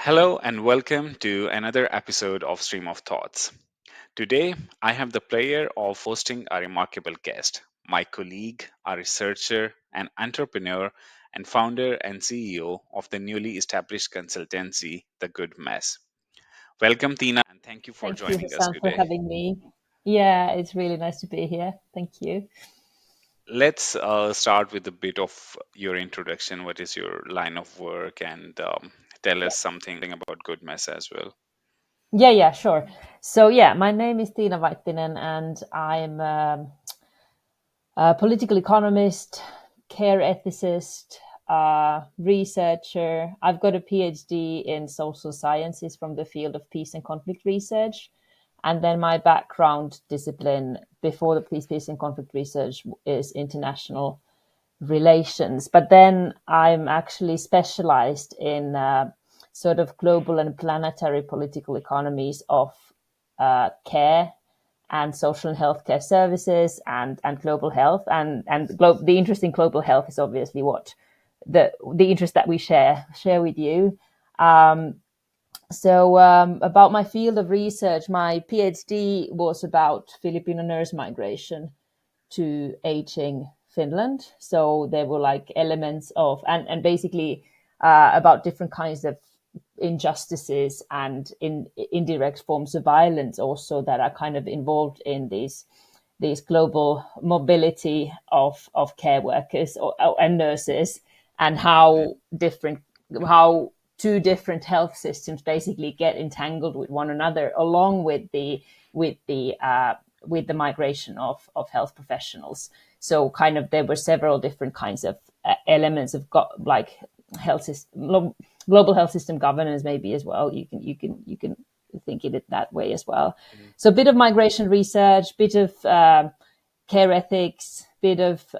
Hello and welcome to another episode of Stream of Thoughts. Today, I have the pleasure of hosting a remarkable guest, my colleague, a researcher, an entrepreneur, and founder and CEO of the newly established consultancy, The Good Mess. Welcome, Tina, and thank you for Thank you, joining us Hassan, for today. having me. Yeah, it's really nice to be here. Thank you. Let's start with a bit of your introduction. What is your line of work? And tell Yeah, us something about Good Mess as well. yeah, sure. So, yeah, my name is Tiina Vaittinen, and I'm a political economist, care ethicist, researcher. I've got a PhD in social sciences from the field of peace and conflict research. And then my background discipline before the peace and conflict research is international relations. But then I'm actually specialized in sort of global and planetary political economies of care and social and healthcare services and global health. The interest in global health is obviously what the interest that we share with you. Um, about my field of research, my PhD was about Filipino nurse migration to aging Finland. So there were like elements of and basically about different kinds of injustices and indirect forms of violence also that are kind of involved in these global mobility of care workers and nurses, and how two different health systems basically get entangled with one another along with the uh, with the migration of health professionals. So kind of there were several different kinds of elements of like health system, global health system governance, maybe as well. You can think of it that way as well. Mhm. So a bit of migration research, bit of care ethics, bit of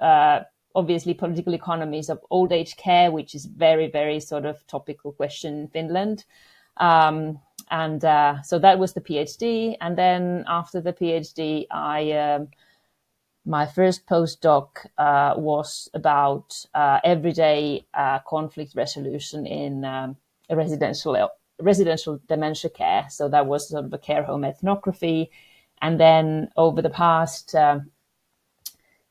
obviously political economies of old age care, which is very sort of topical question in Finland. So that was the PhD, and then after the PhD, I my first postdoc was about everyday conflict resolution in a residential dementia care. So that was sort of a care home ethnography, and then over the past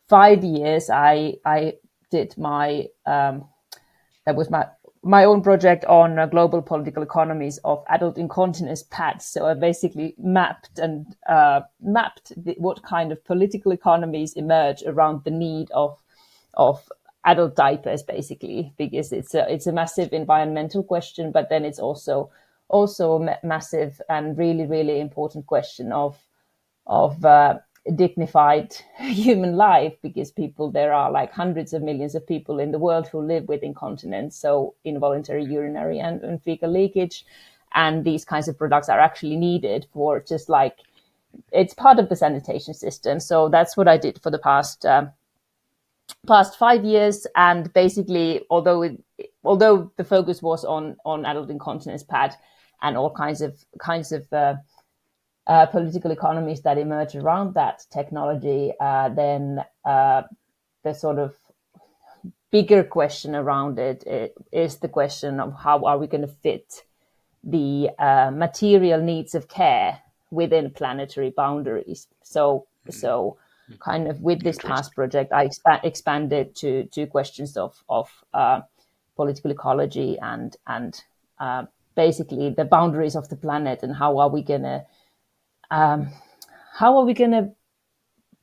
5 years, I did my that was my own project on global political economies of adult incontinence pads. So I basically mapped what kind of political economies emerge around the need of adult diapers, basically, because it's a massive environmental question, but then it's also a massive and really important question of dignified human life, because there are like hundreds of millions of people in the world who live with incontinence, so involuntary urinary and fecal leakage, and these kinds of products are actually needed for just like it's part of the sanitation system. So that's what I did for the past 5 years, and basically, although the focus was on adult incontinence pad and all kinds of political economies that emerge around that technology, then the sort of bigger question around it is the question of how are we going to fit the material needs of care within planetary boundaries. So kind of with this past Interesting. project, I expanded to questions of political ecology and basically the boundaries of the planet, and um, how are we going to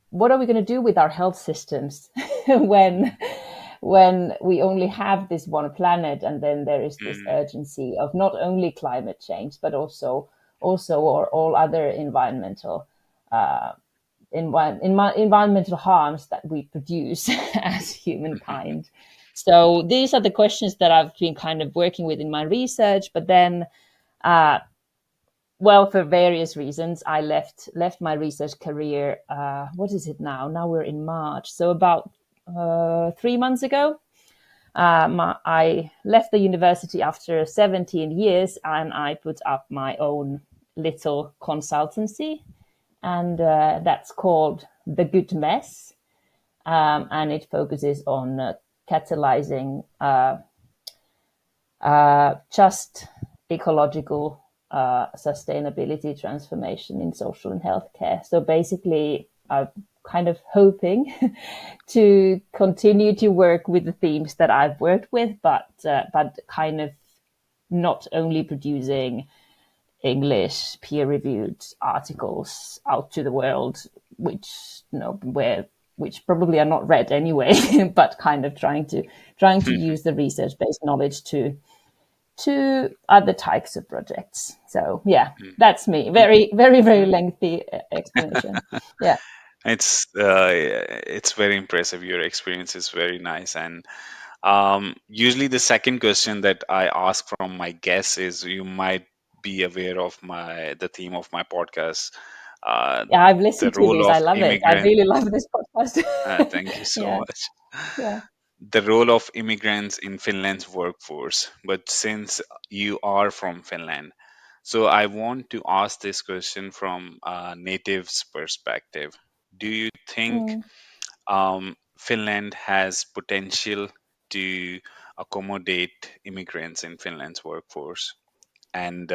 what are we going to do with our health systems when when we only have this one planet, and then there is this Mm, urgency of not only climate change but also or all other environmental harms that we produce as humankind. So these are the questions that I've been kind of working with in my research, but then uh, well, for various reasons, I left my research career. What is it now? Now we're in March, so about 3 months ago. I left the university after 17 years, and I put up my own little consultancy, and that's called The Good Mess, and it focuses on catalyzing just ecological sustainability transformation in social and healthcare. So basically, I'm kind of hoping to continue to work with the themes that I've worked with, but kind of not only producing English peer-reviewed articles out to the world, which which probably are not read anyway, but kind of trying to use the research-based knowledge to other types of projects. So yeah, that's me. Very, very, very lengthy explanation. Yeah. It's very impressive. Your experience is very nice. And usually the second question that I ask from my guests is, you might be aware of my the theme of my podcast, uh, Yeah, I've the listened to role this. I of love it. I immigrant. really love this podcast. Thank you so Yeah, much. yeah. The role of immigrants in Finland's workforce. But since you are from Finland, so I want to ask this question from a native's perspective. Do you think Mm. Finland has potential to accommodate immigrants in Finland's workforce? And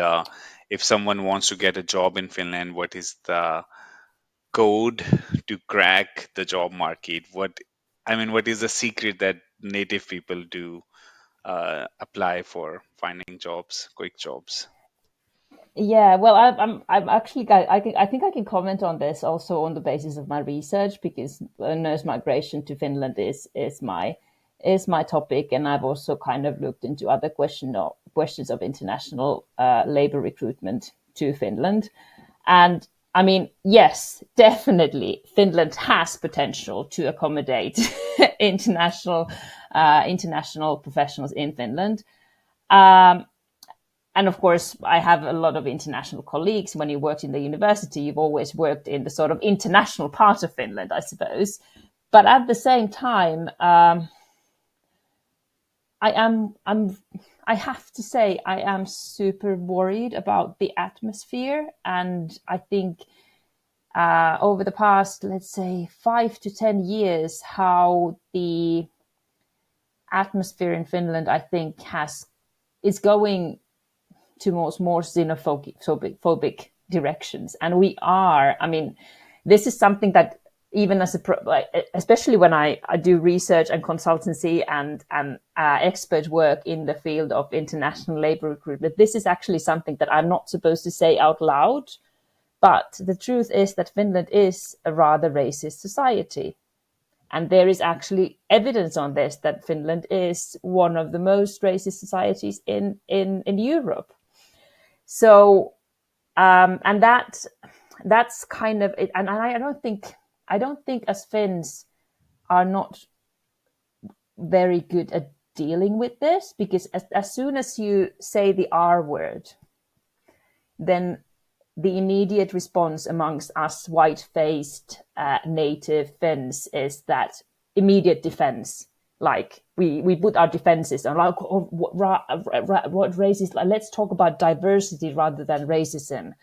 if someone wants to get a job in Finland, what is the code to crack the job market? What is the secret that native people do apply for finding jobs, quick jobs? Yeah, well, I'm actually, I think I can comment on this also on the basis of my research because nurse migration to Finland is my topic, and I've also kind of looked into other questions of international labor recruitment to Finland, and I mean, yes, definitely, Finland has potential to accommodate international international professionals in Finland. Um, and of course, I have a lot of international colleagues. When you worked in the university, you've always worked in the sort of international part of Finland, I suppose. But at the same time, I am I'm I have to say I am super worried about the atmosphere, and I think over the past, let's say, 5 to 10 years, how the atmosphere in Finland, I think, has is going towards more xenophobic directions. And we are, I mean, this is something that even as especially when I do research and consultancy and expert work in the field of international labor recruitment, this is actually something that I'm not supposed to say out loud. But the truth is that Finland is a rather racist society. And there is actually evidence on this that Finland is one of the most racist societies in Europe. So and that's kind of it. And I don't think as Finns are not very good at dealing with this, because as soon as you say the R word, then the immediate response amongst us white-faced native Finns is that immediate defense. Like we put our defenses on, like, oh, what racist? Like, let's talk about diversity rather than racism.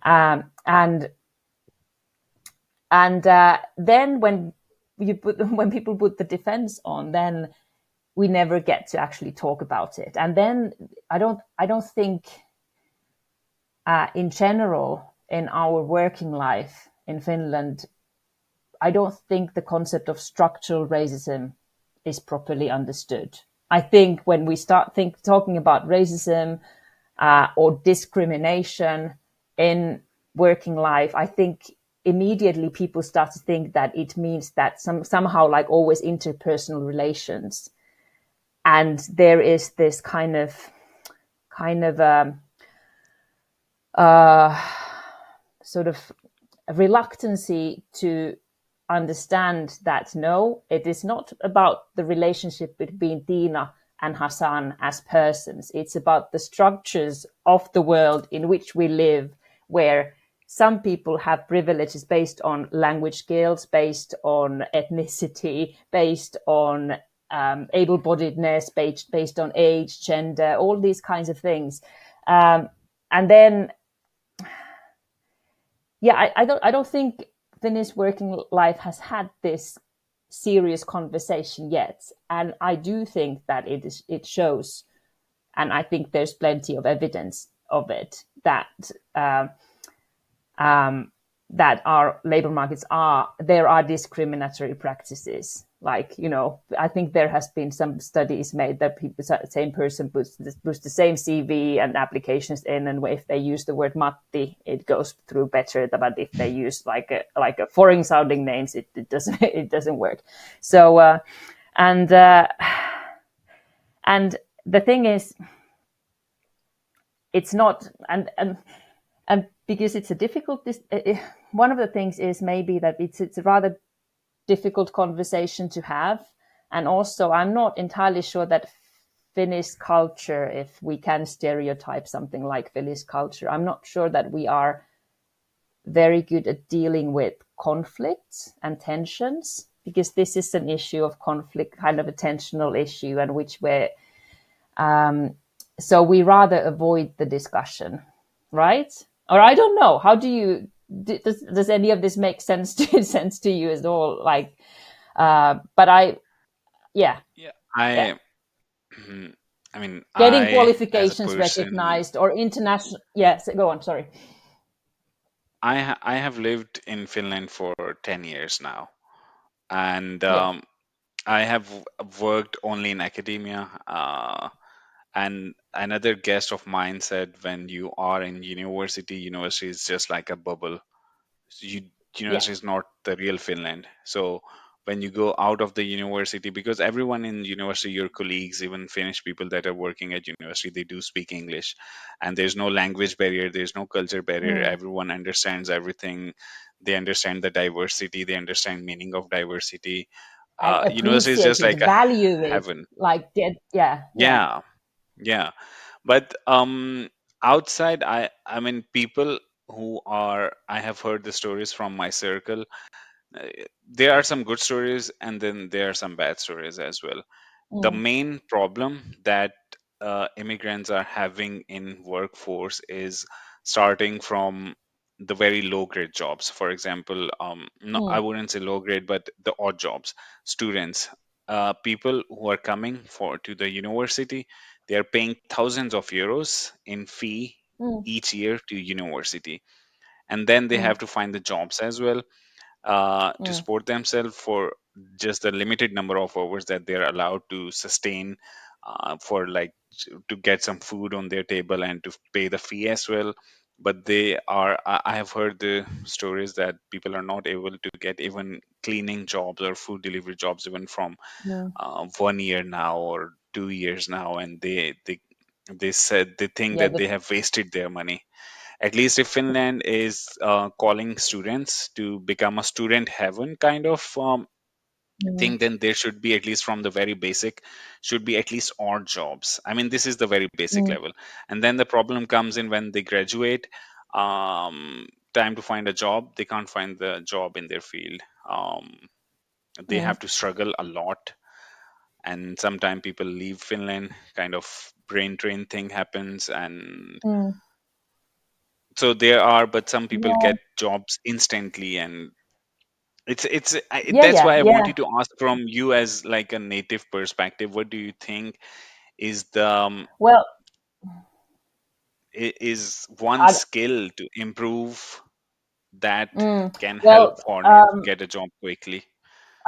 And then when people put the defense on, then we never get to actually talk about it. And then I don't think in general in our working life in Finland, I don't think the concept of structural racism is properly understood. I think when we start talking about racism or discrimination in working life, I think immediately people start to think that it means that somehow, like, always interpersonal relations, and there is this kind of sort of reluctancy to understand that no, it is not about the relationship between Tina and Hassan as persons. It's about the structures of the world in which we live, where some people have privileges based on language skills, based on ethnicity, based on able-bodiedness, based on age, gender, all these kinds of things. And then, yeah, I don't think Finnish working life has had this serious conversation yet, and I do think that it shows and I think there's plenty of evidence of it, that um, that our labor markets there are discriminatory practices. Like, I think there has been some studies made that same person puts the same CV and applications in, and if they use the word Matti, it goes through better. But if they use like a foreign sounding names, it doesn't it doesn't work. So and and the thing is, it's not, and because it's a difficult, one of the things is maybe that it's a rather difficult conversation to have. And also, I'm not entirely sure that Finnish culture, if we can stereotype something like Finnish culture, I'm not sure that we are very good at dealing with conflicts and tensions, because this is an issue of conflict, kind of a tensional issue, and which we're so we rather avoid the discussion, right? Or I don't know. How do you does any of this make sense to you at all? Like, but yeah, Yeah, yeah, I mean, getting I as a qualifications person, recognized or international. Yes, go on. Sorry. I have lived in Finland for 10 years now, and Yeah. I have worked only in academia. And another guest of mine said, when you are in university, university is just like a bubble. you Yeah. University is not the real Finland. So when you go out of the university, because everyone in university, your colleagues, even Finnish people that are working at university, they do speak English, and there's no language barrier, there's no culture barrier. Mm. Everyone understands everything. They understand the diversity, they understand meaning of diversity. And University is appreciate just it, like a value it, heaven. like yeah, yeah. Yeah, yeah. But outside, I mean, people who are, I have heard the stories from my circle. uh, there are some good stories, and then there are some bad stories as well. The Mm, main problem that immigrants are having in workforce is starting from the very low grade jobs. For example, no, I mm, wouldn't say low grade, but the odd jobs. Students, people who are coming for to the university, they are paying thousands of euros in fee mm, each year to university, and then they mm, have to find the jobs as well, to mm, support themselves for just the limited number of hours that they're allowed to sustain, for like to get some food on their table and to pay the fee as well. But they are, I have heard the stories that people are not able to get even cleaning jobs or food delivery jobs even from mm. 1 year now or 2 years now, and they said they think Yeah. that they have wasted their money. At least if Finland is calling students to become a student heaven kind of Mm, thing, then there should be, at least from the very basic, should be at least odd jobs. I mean, this is the very basic mm, level. And then the problem comes in when they graduate. Time to find a job, they can't find the job in their field. They mm, have to struggle a lot. And sometimes people leave Finland, kind of brain drain thing happens, and mm. so there are, but some people Yeah. get jobs instantly. And Yeah, that's yeah, why I yeah. wanted to ask from you as like a native perspective, what do you think is the Well, is one I, skill to improve that mm, can help well, foreigners get a job quickly?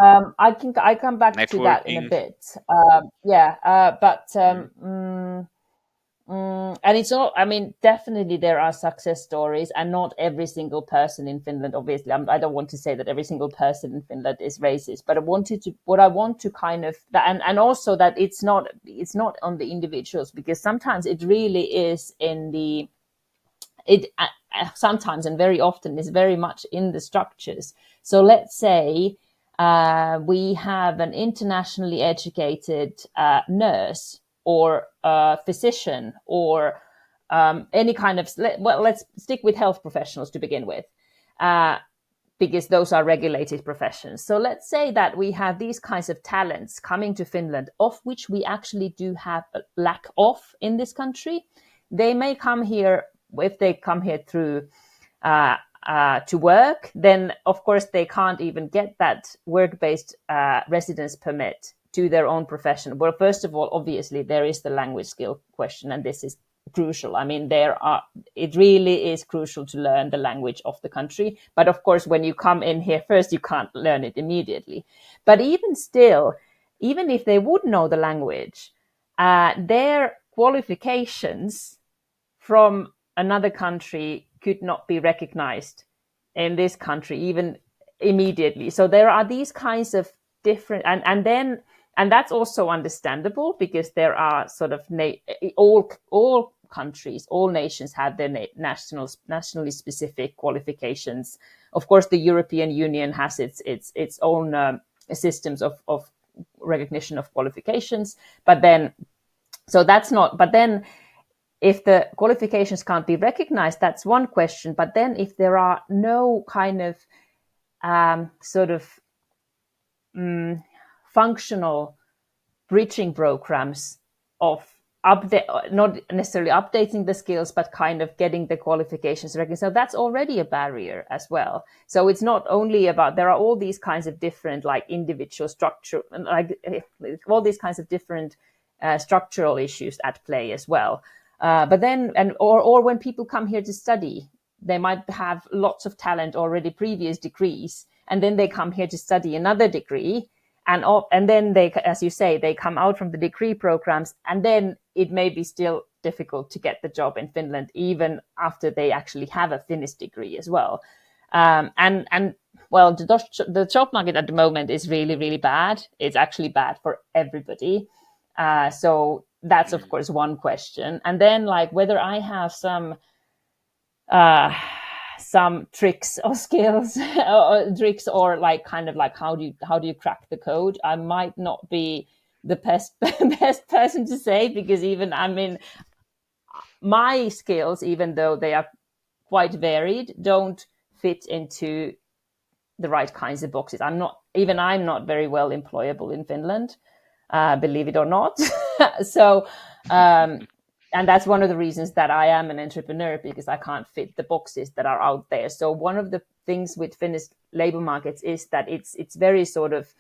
I think I come back to that in a Networking. bit. Yeah, but Mhm. and it's all, I mean, definitely there are success stories, and not every single person in Finland, obviously. I don't want to say that every single person in Finland is racist, but what I want to kind of, and also that it's not on the individuals, because sometimes it really is in the, it sometimes and very often is very much in the structures. So let's say we have an internationally educated nurse or physician or any kind of, well, let's stick with health professionals to begin with, uh, because those are regulated professions. So let's say that we have these kinds of talents coming to Finland, of which we actually do have a lack of in this country. They may come here, if they come here through to work, then of course they can't even get that work-based residence permit to their own profession? Well, first of all, obviously there is the language skill question, and this is crucial. I mean, it really is crucial to learn the language of the country. But of course, when you come in here first, you can't learn it immediately. But even still, even if they would know the language, their qualifications from another country could not be recognized in this country even immediately. So there are these kinds of different, and that's also understandable, because there are sort of all countries, all nations have their nationally specific qualifications. Of course, the European Union has its own systems of recognition of qualifications, but then so that's not. But then, if the qualifications can't be recognized, that's one question. But then, if there are no kind of sort of functional bridging programs of not necessarily updating the skills, but kind of getting the qualifications recognized. So that's already a barrier as well. So it's not only about, there are all these kinds of different, like individual structure, like all these kinds of different structural issues at play as well. But then, or when people come here to study, they might have lots of talent already, previous degrees, and then they come here to study another degree. And then they, as you say, they come out from the degree programs, and then it may be still difficult to get the job in Finland, even after they actually have a Finnish degree as well. And well, the job market at the moment is really, really bad. It's actually bad for everybody. So that's, of course, one question. And then, like, whether I have some tricks or skills or tricks, or like kind of like how do you crack the code, I might not be the best person to say, because even, I mean, my skills, even though they are quite varied, don't fit into the right kinds of boxes. I'm not very well employable in Finland, believe it or not. So and that's one of the reasons that I am an entrepreneur, because I can't fit the boxes that are out there. So one of the things with Finnish labor markets is that it's very sort of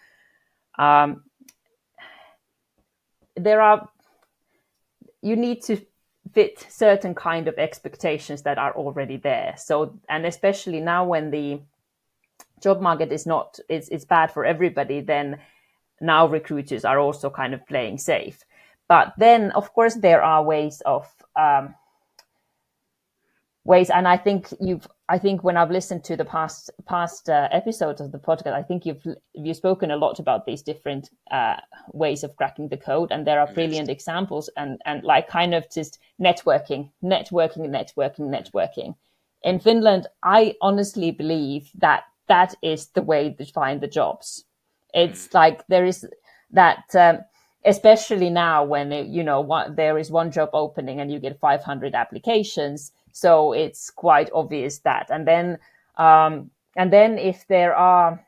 you need to fit certain kind of expectations that are already there. So, and especially now when the job market it's bad for everybody, then now recruiters are also kind of playing safe. But then, of course, there are ways, and I think when I've listened to the past episodes of the podcast, I think you've spoken a lot about these different ways of cracking the code, and there are brilliant examples, and like kind of just networking. In Finland, I honestly believe that is the way to find the jobs. It's like there is that. Especially now when there is one job opening and you get 500 applications, so it's quite obvious that. And then if there are,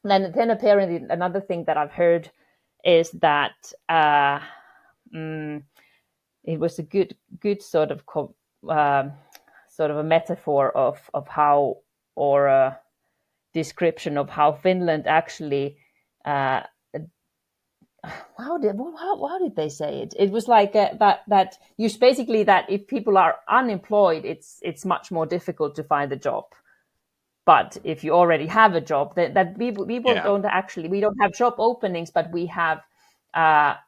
then apparently another thing that I've heard is that it was a good sort of a metaphor of how, or a description of how Finland actually. How did they say it? It was like that you basically, that if people are unemployed, it's much more difficult to find a job. But if you already have a job, that people don't actually, we don't have job openings, but we have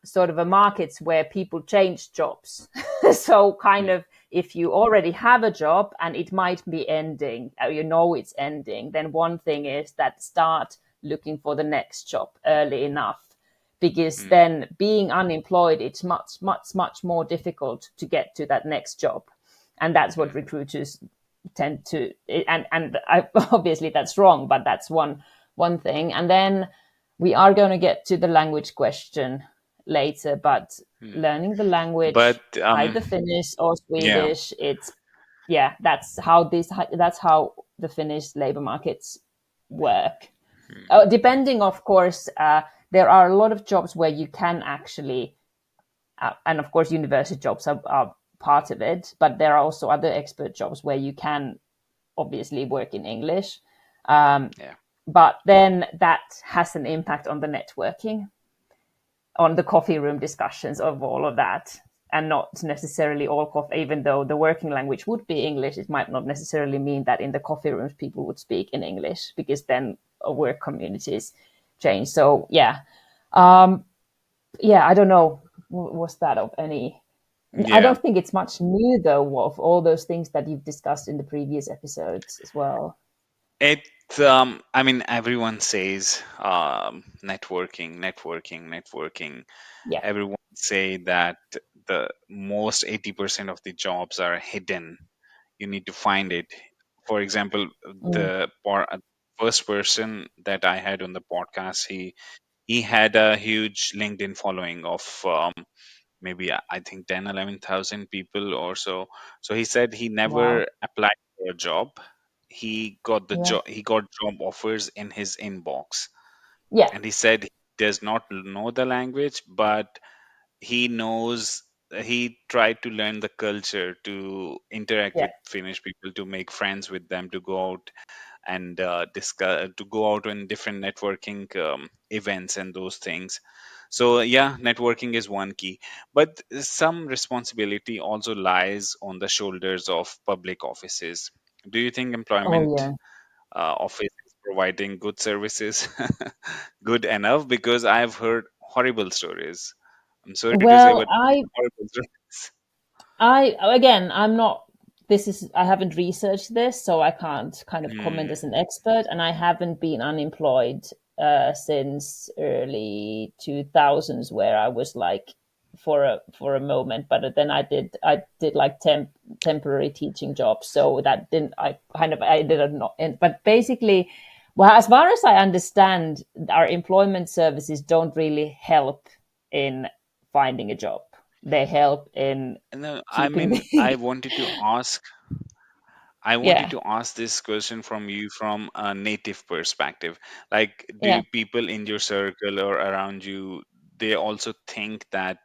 sort of a markets where people change jobs. So kind of, if you already have a job and it might be ending, it's ending, then one thing is that start looking for the next job early enough. Because then being unemployed, it's much more difficult to get to that next job. And that's what recruiters tend to, and obviously that's wrong, but that's one thing. And then we are going to get to the language question later, but learning the language, But either Finnish or yeah, Swedish, that's how the Finnish labor markets work. Depending, of course, there are a lot of jobs where you can actually, and of course, university jobs are part of it, but there are also other expert jobs where you can obviously work in English. But then that has an impact on the networking. on the coffee room discussions of all of that, and not necessarily all coffee. Even though the working language would be English, it might not necessarily mean that in the coffee rooms people would speak in English, because then work communities change. So yeah, I don't know. Was that of any? I Yeah. don't think it's much new though, of all those things that you've discussed in the previous episodes as well. It, I mean, everyone says networking, networking, networking. Yeah. Everyone say that the most 80% of the jobs are hidden. You need to find it. For example, Mm, the first person that I had on the podcast, he had a huge LinkedIn following of maybe I think 10, 11,000 people or so. So he said he wow. never applied for a job. He got the Yeah. job. He got job offers in his inbox, Yeah. and he said he does not know the language, but he knows. He tried to learn the culture, to interact Yeah. with Finnish people, to make friends with them, to go out and discuss, to go out on different networking events and those things. So yeah, networking is one key, but some responsibility also lies on the shoulders of public offices. Do you think Oh employment yeah. office is providing good services good enough? Because I've heard horrible stories. I'm sorry to say, Well, but horrible stories. again, I'm not. This is I haven't researched this, so I can't kind of comment Hmm. as an expert. And I haven't been unemployed since early 2000s, where I was like for a moment. But then I did like temporary teaching jobs, so that didn't I did not. But basically, well, as far as I understand, our employment services don't really help in finding a job. They help in No, I keeping mean, the I wanted yeah, to ask this question from you from a native perspective. Like, yeah. do people in your circle or around you, they also think that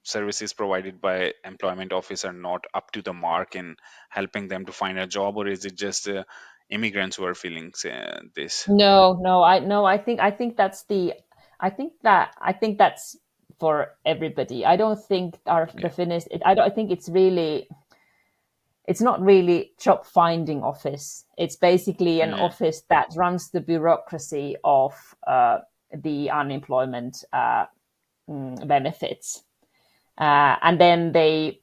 services provided by employment office are not up to the mark in helping them to find a job, or is it just immigrants who are feeling this? No, I think that's for everybody. I don't think our the Okay. Finnish. I think it's not really job finding office. It's basically an Mm, office that runs the bureaucracy of the unemployment benefits. And then they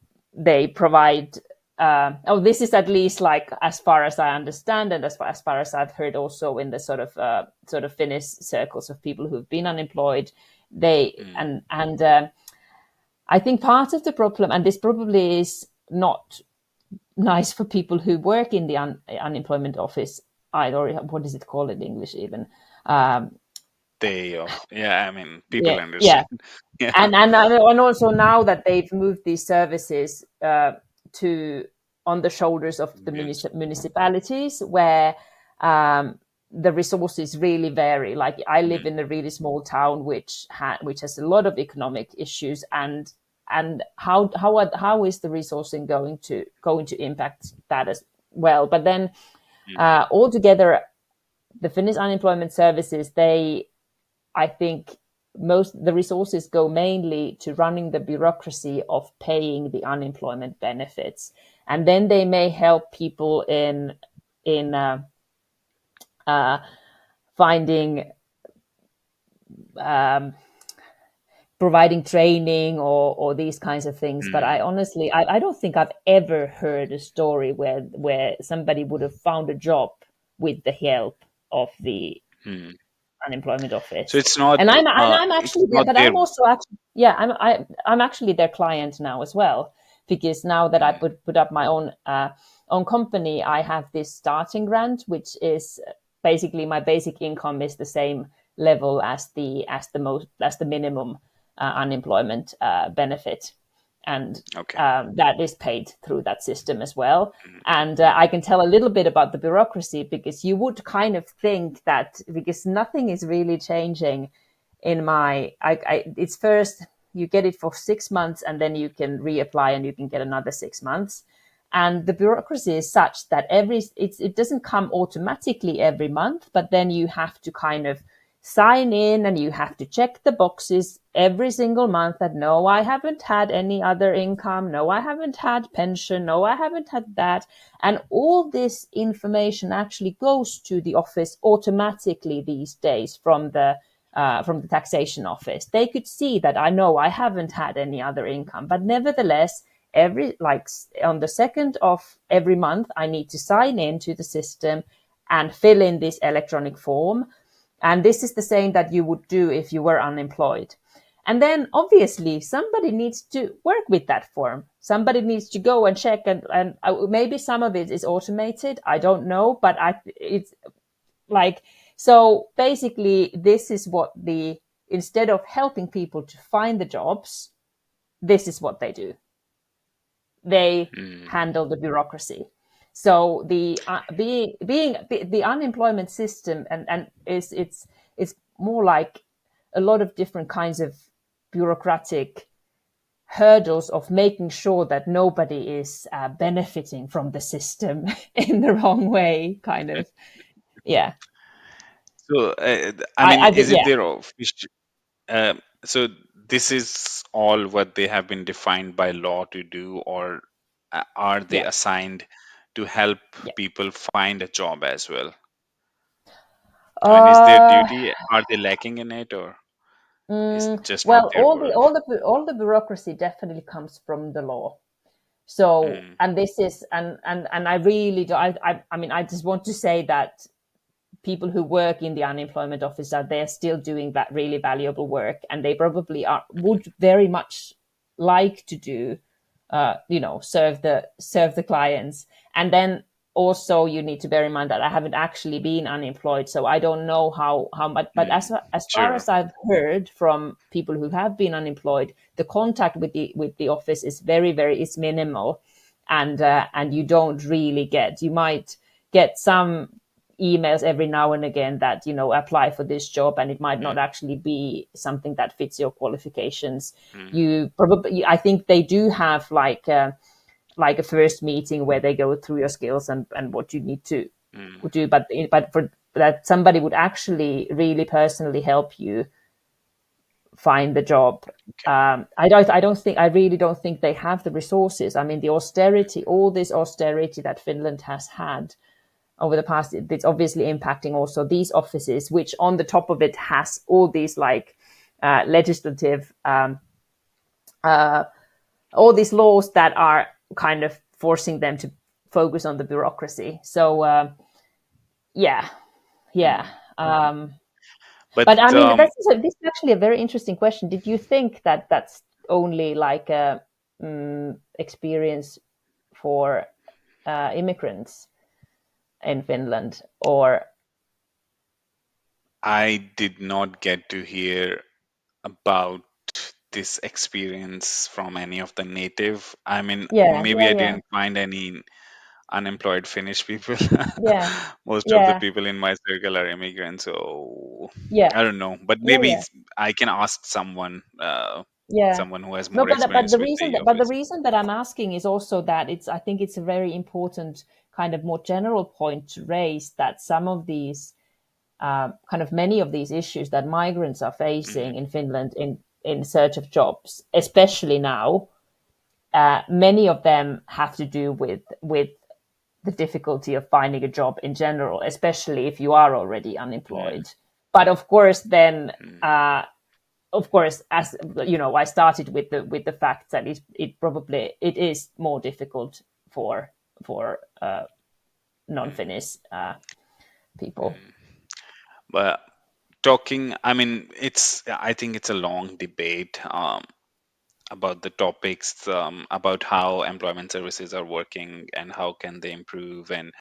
provide this is at least like as far as I understand, and as far as I've heard also in the sort of Finnish circles of people who've been unemployed. They mm, and I think part of the problem, and this probably is not nice for people who work in the unemployment office either, or what is it called in English even. um, day of, yeah, I mean, yeah, people yeah. understand. Yeah. And also now that they've moved these services to on the shoulders of the Yes. municipalities, where the resources really vary. Like I live Mm, in a really small town which has a lot of economic issues, and how is the resourcing going to impact that as well. But then mm, altogether, the Finnish unemployment services, they I think most the resources go mainly to running the bureaucracy of paying the unemployment benefits, and then they may help people in uh, finding um, providing training or these kinds of things. But I mm, honestly I don't think I've ever heard a story where somebody would have found a job with the help of the mm. unemployment So office. it's not And I'm it's actually there, not but their. I'm also actually yeah, I'm actually their client now as well, because now that I Mm, put up my own company, I have this starting grant, which is basically my basic income is the same level as the minimum unemployment benefit, and okay. that is paid through that system as well. Mm, And mm, I can tell a little bit about the bureaucracy, because you would kind of think that because nothing is really changing in it's first you get it for 6 months, and then you can reapply and you can get another 6 months. And the bureaucracy is such that it doesn't come automatically every month, but then you have to kind of sign in and you have to check the boxes every single month that no, I haven't had any other income, no, I haven't had pension, no, I haven't had that. And all this information actually goes to the office automatically these days from the taxation office. They could see that I know I haven't had any other income, but nevertheless, every like on the second of every month, I need to sign in to the system and fill in this electronic form. And this is the same that you would do if you were unemployed. And then obviously somebody needs to work with that form. Somebody needs to go and check, and maybe some of it is automated. I don't know, but it's like, so basically this is what the, instead of helping people to find the jobs, this is what they do. They Mm, handle the bureaucracy. So the being the unemployment system, and is it's more like a lot of different kinds of bureaucratic hurdles of making sure that nobody is benefiting from the system in the wrong way, kind of. Yeah, so, I mean, I think, is it yeah, their so this is all what they have been defined by law to do, or are they yeah, assigned to help yeah. people find a job as well? I mean, is their Uh, duty, are they lacking in it, or is just not well, their work? all the bureaucracy definitely comes from the law. So, Mm, and this is, and I really do. I mean, I just want to say that people who work in the unemployment office are, they're still doing that really valuable work, and they probably are, would very much like to do, serve the clients. And then also you need to bear in mind that I haven't actually been unemployed, so I don't know how much. But mm, as far sure. as I've heard from people who have been unemployed, the contact with the office is very is minimal, and you don't really get. You might get some emails every now and again that, apply for this job, and it might not Mm, actually be something that fits your qualifications. mm, You probably, I think they do have like a first meeting where they go through your skills and what you need to mm. do, but for that somebody would actually really personally help you find the job. Okay. I really don't think they have the resources. I mean, the austerity, all this austerity that Finland has had over the past, it's obviously impacting also these offices, which on the top of it has all these like legislative, uh, all these laws that are kind of forcing them to focus on the bureaucracy. So yeah, yeah. Mm. Um, but I But mean, this is actually a very interesting question. Did you think that that's only like a experience for immigrants in Finland, or I did not get to hear about this experience from any of the native. I mean, yeah, maybe yeah, I yeah, didn't find any unemployed Finnish people. yeah, Most of the yeah, people in my circle are immigrants, so yeah, I don't know. But yeah, maybe yeah, I can ask yeah. someone who has No, more experience with the but the office. reason that I'm asking is also that I think it's a very important kind of more general point to raise, that some of these kind of many of these issues that migrants are Mm, facing in Finland in search of jobs, especially now, many of them have to do with the difficulty of finding a job in general, especially if you are already mm, unemployed. But of course, then mm, of course, as you know, I started with the fact that it is more difficult for mm, non-Finnish people. mm. But talking, I mean, I think it's a long debate about the topics, about how employment services are working and how can they improve. And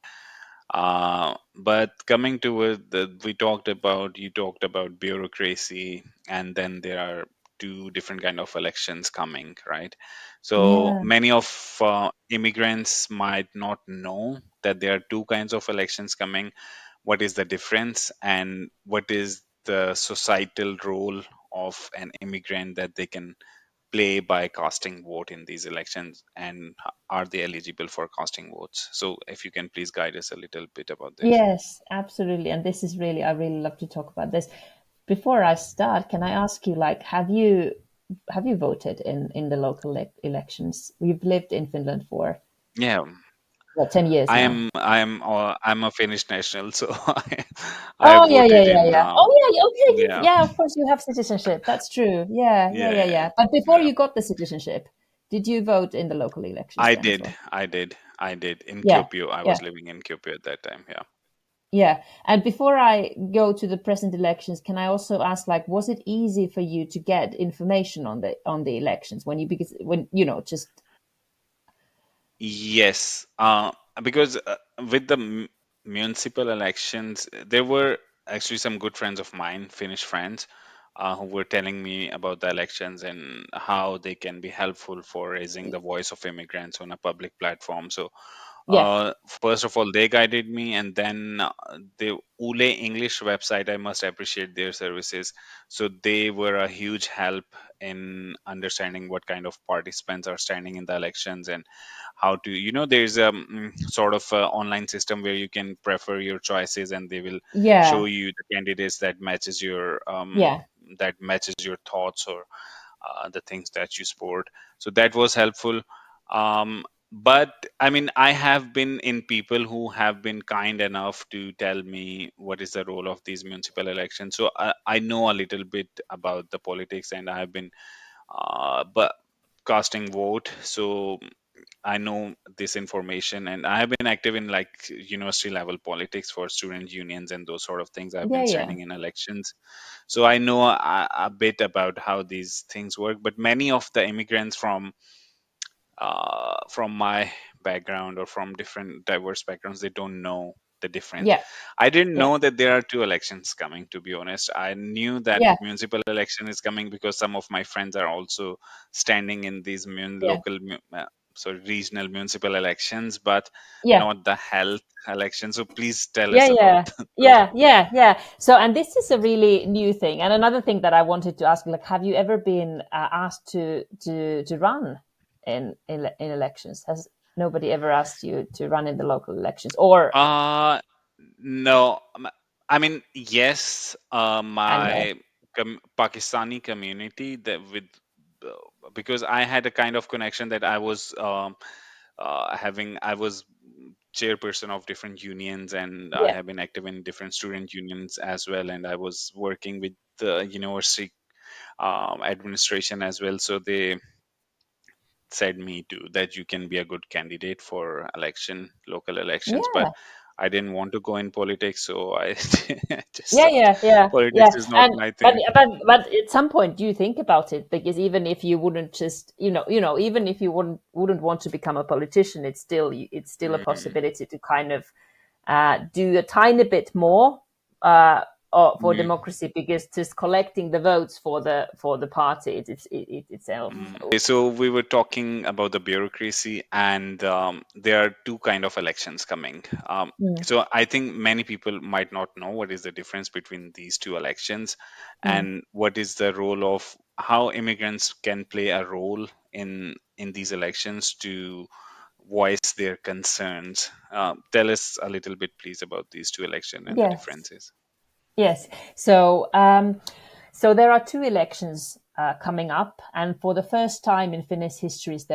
but coming to it, we talked about, you talked about bureaucracy, and then there are two different kind of elections coming, right? So Yeah. many of immigrants might not know that there are two kinds of elections coming. What is the difference, and what is the societal role of an immigrant that they can play by casting vote in these elections, and are they eligible for casting votes? So if you can please guide us a little bit about this. Yes, absolutely. And this is really, I really love to talk about this. Before I start, can I ask you, like, have you voted in the local elections? You've lived in Finland for Yeah, what, 10 years now? I'm a Finnish national, so I Oh yeah, yeah, voted yeah, in yeah. Oh yeah, yeah, okay, yeah, yeah. Of course, you have citizenship. That's true. Yeah, yeah, yeah, yeah, yeah. But before yeah. you got the citizenship, did you vote in the local elections I then as did, well? I did in Yeah, Kuopio. I yeah, was living in Kuopio at that time. Yeah. yeah. And before I go to the present elections, can I also ask, like, was it easy for you to get information on the elections when you, because when just Yes, because with the municipal elections, there were actually some good friends of mine, Finnish friends, who were telling me about the elections and how they can be helpful for raising the voice of immigrants on a public platform. So, yeah, first of all, they guided me, and then the Ule English website, I must appreciate their services. So they were a huge help in understanding what kind of participants are standing in the elections and how to, there's a sort of a online system where you can prefer your choices and they will show yeah, you the candidates yeah, that matches your thoughts or the things that you support. So that was helpful. But I mean, I have been in people who have been kind enough to tell me what is the role of these municipal elections. So I know a little bit about the politics, and I have been but casting vote. So I know this information, and I have been active in like university level politics for student unions and those sort of things. I've yeah, been yeah, standing in elections, so I know a bit about how these things work. But many of the immigrants from my background or from different diverse backgrounds, they don't know the difference. yeah, I didn't yeah, know that there are two elections coming, to be honest. I knew that yeah, municipal election is coming because some of my friends are also standing in these yeah, sorry, regional municipal elections, but yeah. not the health election. So please tell Yeah, us about yeah, those. yeah, yeah, yeah. So, and this is a really new thing. And another thing that I wanted to ask, like, have you ever been asked to run in elections? Has nobody ever asked you to run in the local elections, or uh No, I mean, yes, I know? my Pakistani community that with because I had a kind of connection that I was I was chairperson of different unions, and I Yeah, have been active in different student unions as well, and I was working with the university administration as well. So they said me to that you can be a good candidate for local elections, but yeah. I didn't want to go in politics, so I just Yeah, stopped. yeah, yeah, yeah. Politics is not And my but thing. but at some point, do you think about it? Because even if you wouldn't just, even if you wouldn't want to become a politician, it's still a Mm, possibility to kind of do a tiny bit more for mm, democracy, because just collecting the votes for the party itself. Okay, so we were talking about the bureaucracy, and there are two kind of elections coming. Mm, So I think many people might not know what is the difference between these two elections, mm. and what is the role of how immigrants can play a role in these elections to voice their concerns. Tell us a little bit, please, about these two elections and the Yes, differences. yes. So there are two elections coming up, and for the first time in Finnish histories,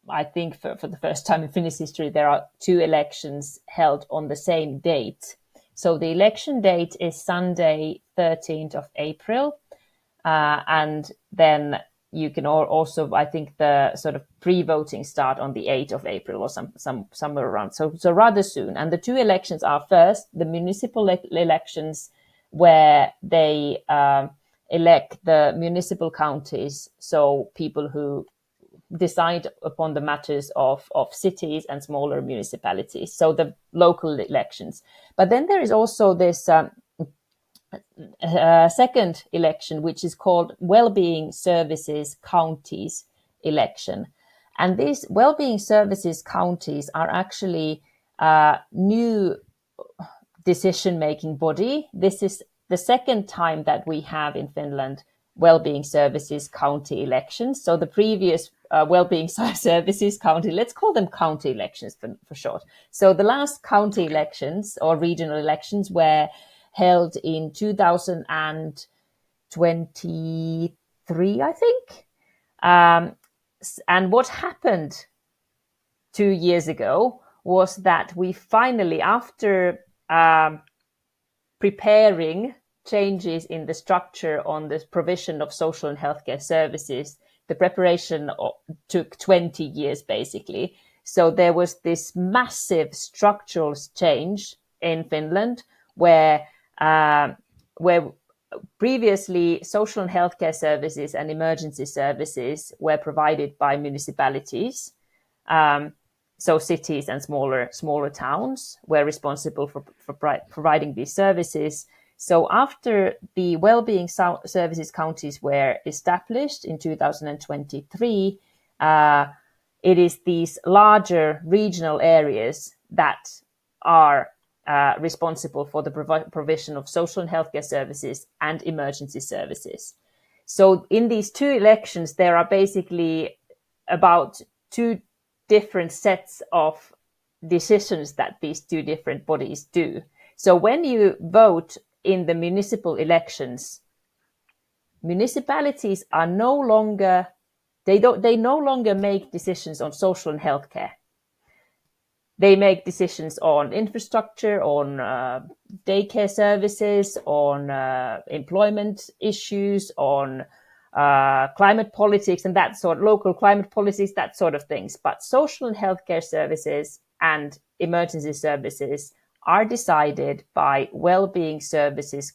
I think for the first time in Finnish history, there are two elections held on the same date. So the election date is Sunday, 13th of April. And then you can also, I think, the sort of pre-voting start on the 8th of April or somewhere around. So rather soon. And the two elections are, first the municipal elections, where they elect the municipal counties, so people who decide upon the matters of cities and smaller municipalities, so the local elections. But then there is also this second election, which is called Wellbeing Services Counties election. And these Wellbeing Services Counties are actually a new decision making body. This is the second time that we have in Finland Wellbeing Services County elections. So the previous Wellbeing Services County, let's call them county elections for short. So the last county Okay. elections or regional elections were held in 2023, I think. Um, and what happened 2 years ago was that we finally, after preparing changes in the structure on the provision of social and healthcare services, the preparation took 20 years basically. So there was this massive structural change in Finland where uh, where previously social and healthcare services and emergency services were provided by municipalities. Um, so cities and smaller towns were responsible for providing these services. So after the well-being services counties were established in 2023, uh, it is these larger regional areas that are responsible for the provision of social and healthcare services and emergency services. So in these two elections, there are basically about two different sets of decisions that these two different bodies do. So when you vote in the municipal elections, municipalities are no longer they no longer make decisions on social and healthcare. They make decisions on infrastructure, on daycare services, on employment issues, on climate politics and that sort, local climate policies, that sort of things. But social and healthcare services and emergency services are decided by well-being services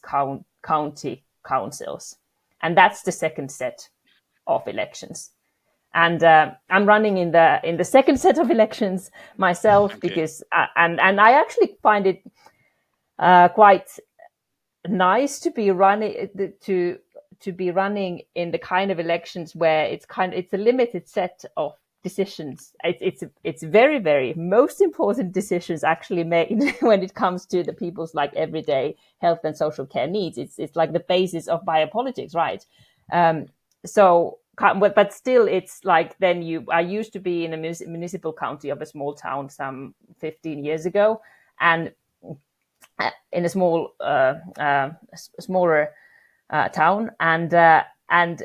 county councils, and that's the second set of elections. And I'm running in the second set of elections myself Okay. because and I actually find it quite nice to be running to be running in the kind of elections where it's a limited set of decisions. It's very most important decisions actually made when it comes to the people's like everyday health and social care needs. It's like the basis of biopolitics, right? Um, so but still it's like then I used to be in a municipal county of a small town some 15 years ago, and in a smaller town, and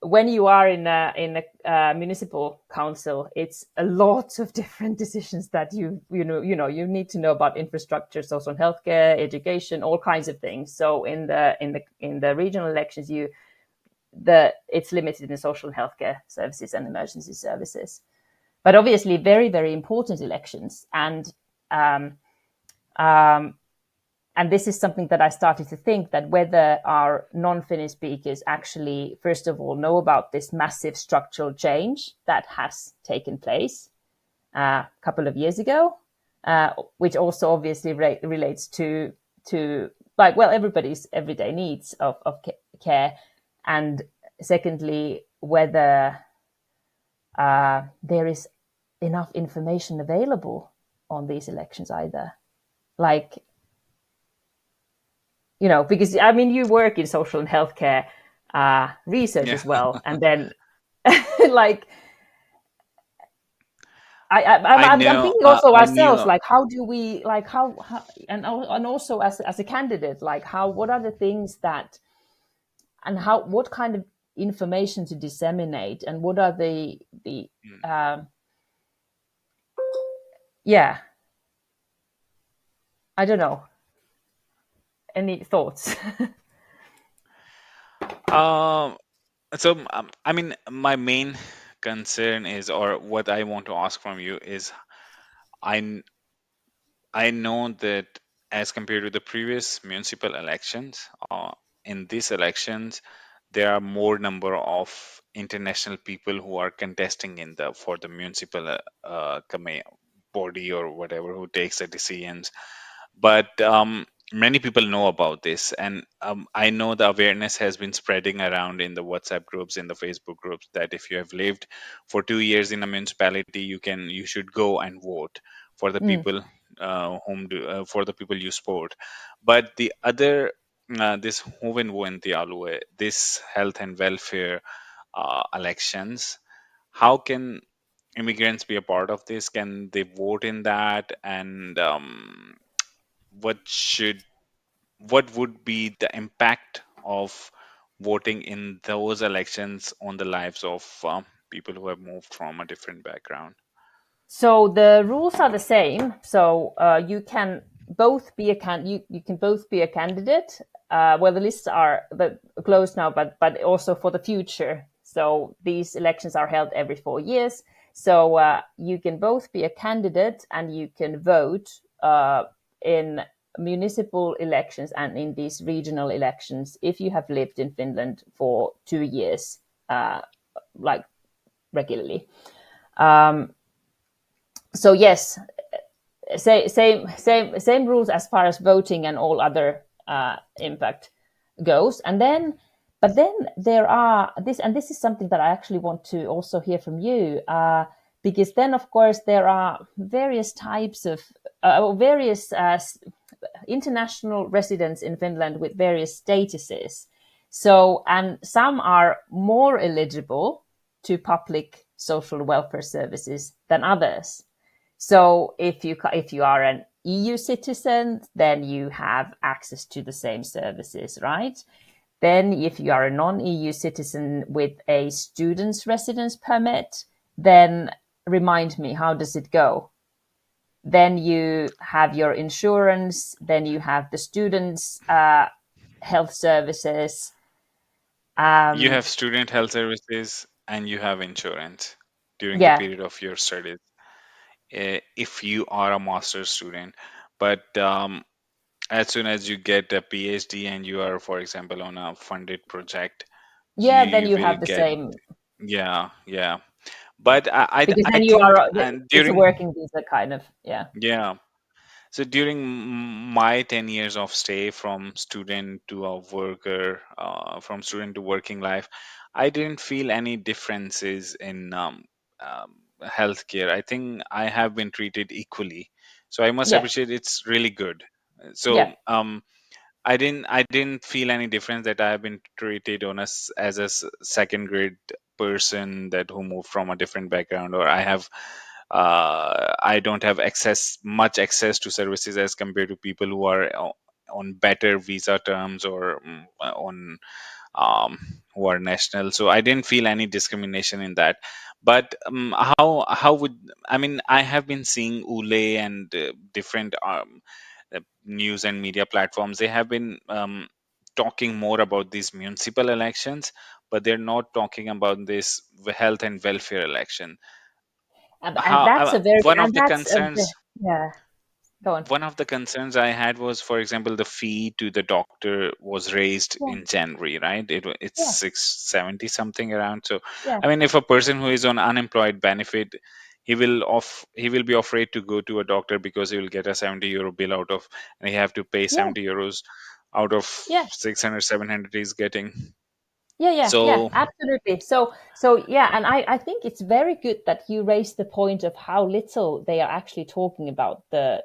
when you are in a municipal council, it's a lot of different decisions that you need to know about infrastructure, social and healthcare, education, all kinds of things. So in the regional elections, it's limited in social and healthcare services and emergency services, but obviously very important elections. Um, um, and this is something that I started to think that whether our non-Finnish speakers actually, first of all, know about this massive structural change that has taken place a couple of years ago, which also obviously relates to like everybody's everyday needs of care, and secondly, whether there is enough information available on these elections either, like because I mean, you work in social and healthcare research Yeah. as well, and then like I'm thinking also I knew. ourselves, like how do we like how and also as a candidate, like how what are the things that and how what kind of information to disseminate, and what are the um, yeah, I don't know, any thoughts? Um, so, I mean, my main concern is, or what I want to ask from you is, I kn- I know that as compared to the previous municipal elections, in these elections, there are more number of international people who are contesting in the for the municipal body or whatever who takes the decisions. But many people know about this, and I know the awareness has been spreading around in the WhatsApp groups, in the Facebook groups, that if you have lived for 2 years in a municipality, you should go and vote for the Mm, people for the people you support. But the other this Huven this health and welfare elections, how can immigrants be a part of this? Can they vote in that? And what should what would be the impact of voting in those elections on the lives of people who have moved from a different background? So the rules are the same. So you can both be you can both be a candidate. Well, the lists are closed now, but also for the future. So these elections are held every 4 years. So you can both be a candidate and you can vote in municipal elections and in these regional elections if you have lived in Finland for 2 years, like regularly. Um, so yes, same rules as far as voting and all other impact goes. And then, but then there are this, and this is something that I actually want to also hear from you, because then of course there are various types of various international residents in Finland with various statuses. So, and some are more eligible to public social welfare services than others. So if you are an EU citizen, then you have access to the same services, right? Then if you are a non-EU citizen with a student's residence permit, then remind me, how does it go? Then you have your insurance, then you have the students' health services. You Um, have student health services and you have insurance during the yeah, period of your studies, if you are a master's student. But as soon as you get a PhD and you are, for example, on a funded project, yeah, then you you will have the get, same, yeah, yeah. But because I then you think, are, and it's a during, working visa kind of, yeah. yeah. So during my 10 years of stay from student to a worker, from student to working life, I didn't feel any differences in healthcare. I think I have been treated equally. So I must Yeah, appreciate it's really good. yeah, So I didn't feel any difference that I have been treated on as a second grade person that who moved from a different background, or I don't have much access to services as compared to people who are on better visa terms, or on um, who are national. So I didn't feel any discrimination in that. But how would, I mean, I have been seeing Ule and different news and media platforms. They have been talking more about these municipal elections, but they're not talking about this health and welfare election. and How that's a very one of and the that's a concerns yeah. Go on. one of the concerns I had was, for example, the fee to the doctor was raised Yeah, in January, right? It's yeah, 670 something around. So, yeah, I mean, if a person who is on unemployed benefit, he will be afraid to go to a doctor because he will get a 70 euro bill out of, and he have to pay yeah, 70 euros out of yeah. 600 700 he's getting. Yeah, yeah, yeah, So, absolutely. So yeah, and I think it's very good that you raised the point of how little they are actually talking about the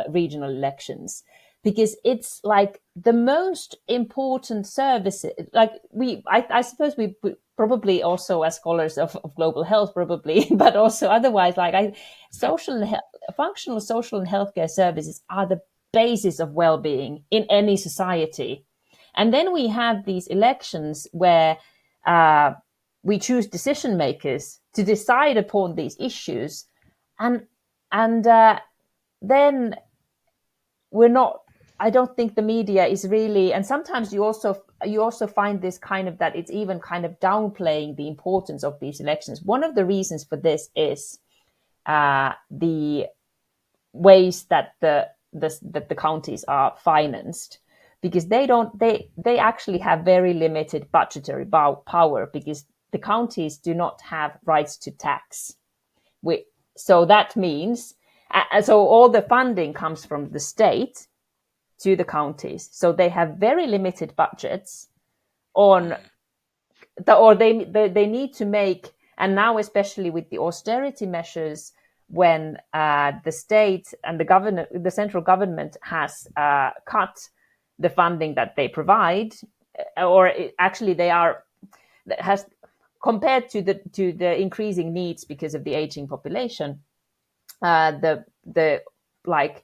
regional elections, because it's like the most important services. Like I suppose we probably also as scholars of global health probably, but also otherwise, like social and functional social and healthcare services are the basis of well-being in any society. And then we have these elections where uh, we choose decision makers to decide upon these issues, and and then we're not. I don't think the media is really, and sometimes you also find this kind of that it's even kind of downplaying the importance of these elections. One of the reasons for this is the ways that the counties are financed, because they actually have very limited budgetary power, because the counties do not have rights to tax. we, so that means so all the funding comes from the state to the counties, so they have very limited budgets on mm, or they need to make, and now especially with the austerity measures, when the state and the central government has cut the funding that they provide, actually they are has compared to the increasing needs because of the aging population, the like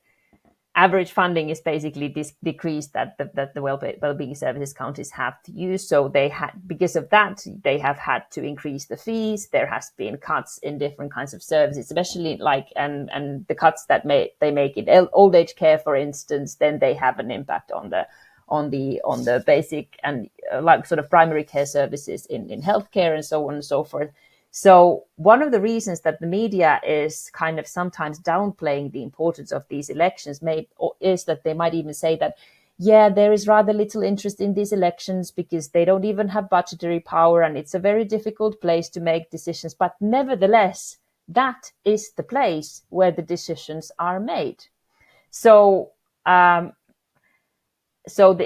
average funding is basically decreased that the well-being services counties have to use. So they had, because of that, they have had to increase the fees. There has been cuts in different kinds of services, especially like and the cuts that they make in old age care, for instance. Then they have an impact on the basic and like sort of primary care services in healthcare and so on and so forth. So one of the reasons that the media is kind of sometimes downplaying the importance of these elections is that they might even say that, yeah, there is rather little interest in these elections because they don't even have budgetary power and it's a very difficult place to make decisions. But nevertheless, that is the place where the decisions are made. So, so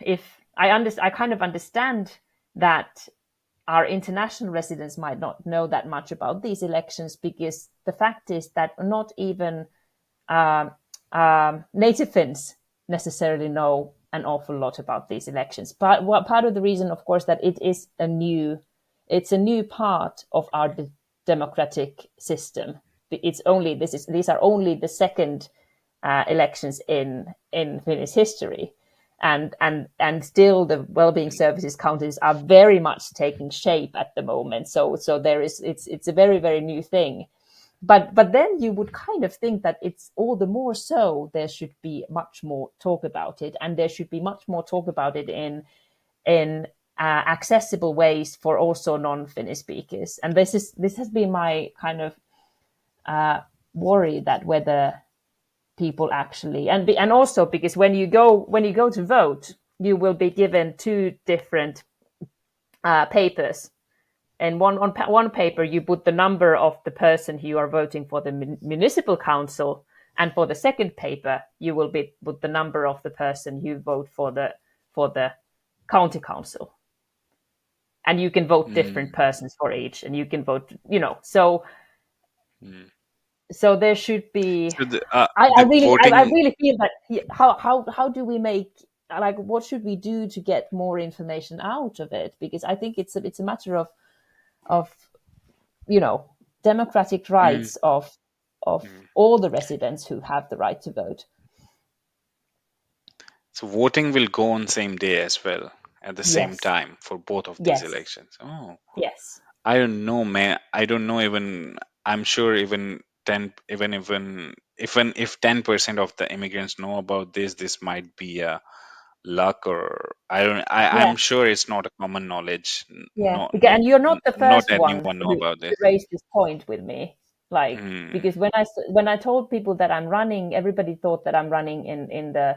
if I kind of understand that our international residents might not know that much about these elections, because the fact is that not even native Finns necessarily know an awful lot about these elections. Part of the reason, of course, that it's a new part of our democratic system. These are only the second elections in Finnish history. And still the well-being services counties are very much taking shape at the moment. So it's a very, very new thing. But then you would kind of think that it's all the more so there should be much more talk about it, and there should be much more talk about it in accessible ways for also non-Finnish speakers. And this has been my kind of worry, that whether people actually, and also because when you go to vote, you will be given two different papers. And on one paper you put the number of the person who you are voting for the municipal council, and for the second paper you will put the number of the person you vote for the county council. And you can vote different persons for each, and you can vote, so Mm. so there should be. So I the really, I voting. really feel that how do we make, like, what should we do to get more information out of it? Because I think it's a matter of democratic Mm, rights of mm. all the residents who have the right to vote. So voting will go on same day as well, at the same Yes, time for both of these yes, elections. Oh, yes. I don't know, man. I don't know even. I'm sure even 10, even if 10% of the immigrants know about this, this might be a luck, or I don't. Yeah, I'm sure it's not a common knowledge. yeah. No, And you're not the not first one anyone know who about this. raised this point with me. Like, Hmm. because when I told people that I'm running, everybody thought that I'm running in the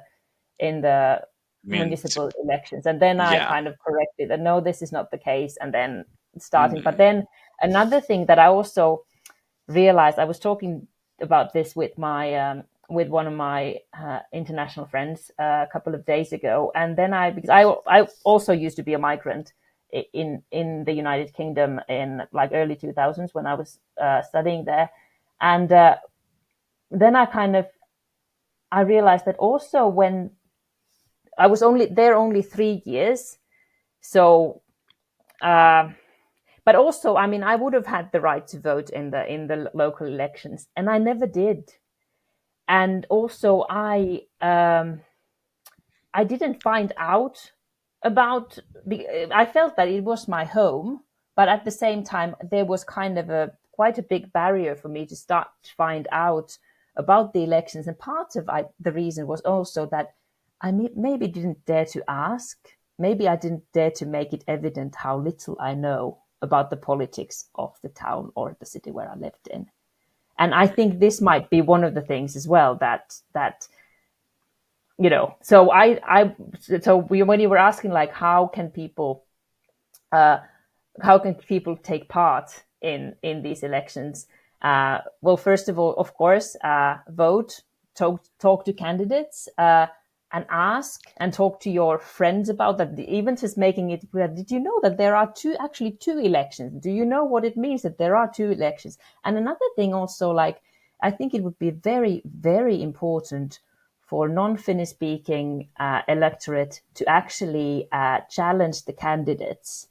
Means, municipal elections, and then I yeah. kind of corrected that no, this is not the case, and then starting. But Mm, then another thing that I also realized, I was talking about this with my with one of my international friends a couple of days ago, and then because I also used to be a migrant in the United Kingdom in like early 2000s when I was studying there, and then I realized that also when I was only 3 years, so. But also, I mean, I would have had the right to vote in the local elections, and I never did. And also, I didn't find out about. I felt that it was my home, but at the same time, there was kind of quite a big barrier for me to start to find out about the elections. And part of the reason was also that I maybe didn't dare to ask. Maybe I didn't dare to make it evident how little I know about the politics of the town or the city where I lived in. And I think this might be one of the things as well that so when you were asking, like, uh, how can people take part in these elections, well, first of all, of course, vote, talk to candidates, and ask and talk to your friends about that. Even just making it clear, did you know that there are two elections? Do you know what it means that there are two elections? And another thing also, like, I think it would be very, very important for non-Finnish speaking electorate to actually challenge the candidates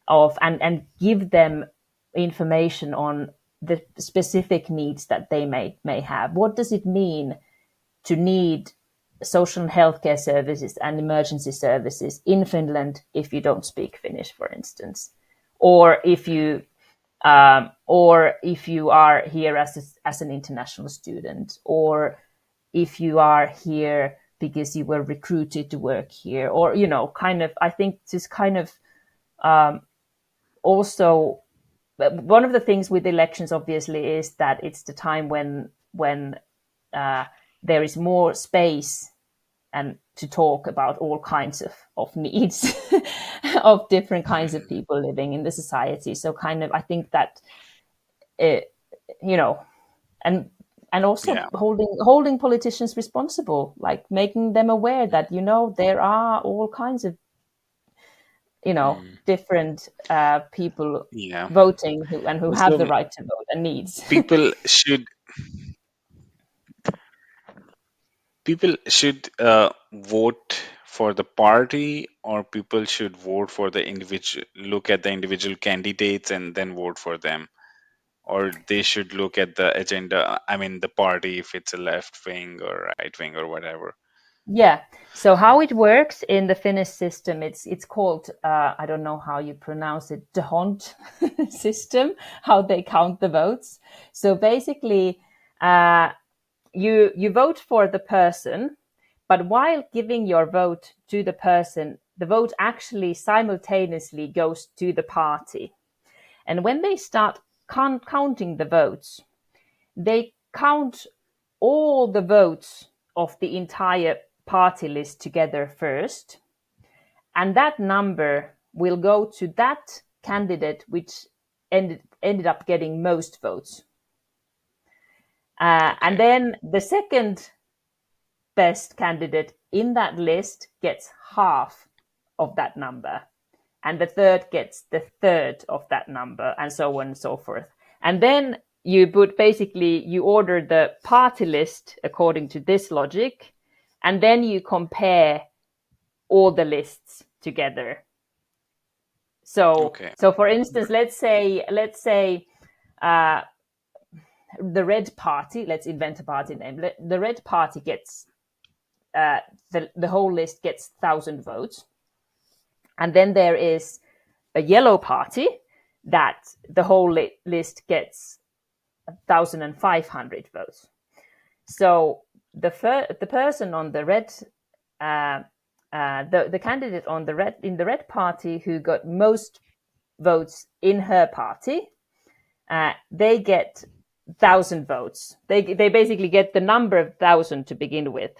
and give them information on the specific needs that they may have. What does it mean to need social and healthcare services and emergency services in Finland if you don't speak Finnish, for instance, or if you are here as an international student, or if you are here because you were recruited to work here, or kind of. I think just kind of also one of the things with elections, obviously, is that it's the time when there is more space and to talk about all kinds of needs of different kinds of people living in the society. So kind of, I think that it, you know, and also Yeah. holding politicians responsible, like making them aware that there are all kinds of Mm. different people Yeah. voting who have the So right to vote and needs. people should people should vote for the party, or people should vote for the individual, look at the individual candidates and then vote for them, or they should look at the agenda, I mean the party, if it's a left wing or right wing or whatever. Yeah. So how it works in the Finnish system, it's called I don't know how you pronounce it, the Hont system, how they count the votes. So basically, you vote for the person, but while giving your vote to the person, the vote actually simultaneously goes to the party. And when they start counting the votes, they count all the votes of the entire party list together first, and that number will go to that candidate which ended up getting most votes. And Okay. then the second best candidate in that list gets half of that number, and the third gets the third of that number, and so on and so forth. And then you order the party list according to this logic, and then you compare all the lists together. Okay. So for instance, let's say uh, the red party. Let's invent a party name. The red party gets the whole list gets 1,000 votes, and then there is a yellow party that the whole list gets 1,500 votes. So the person on the red, the candidate on the red in the red party who got most votes in her party, they get 1,000 votes. They basically get the number of 1,000 to begin with,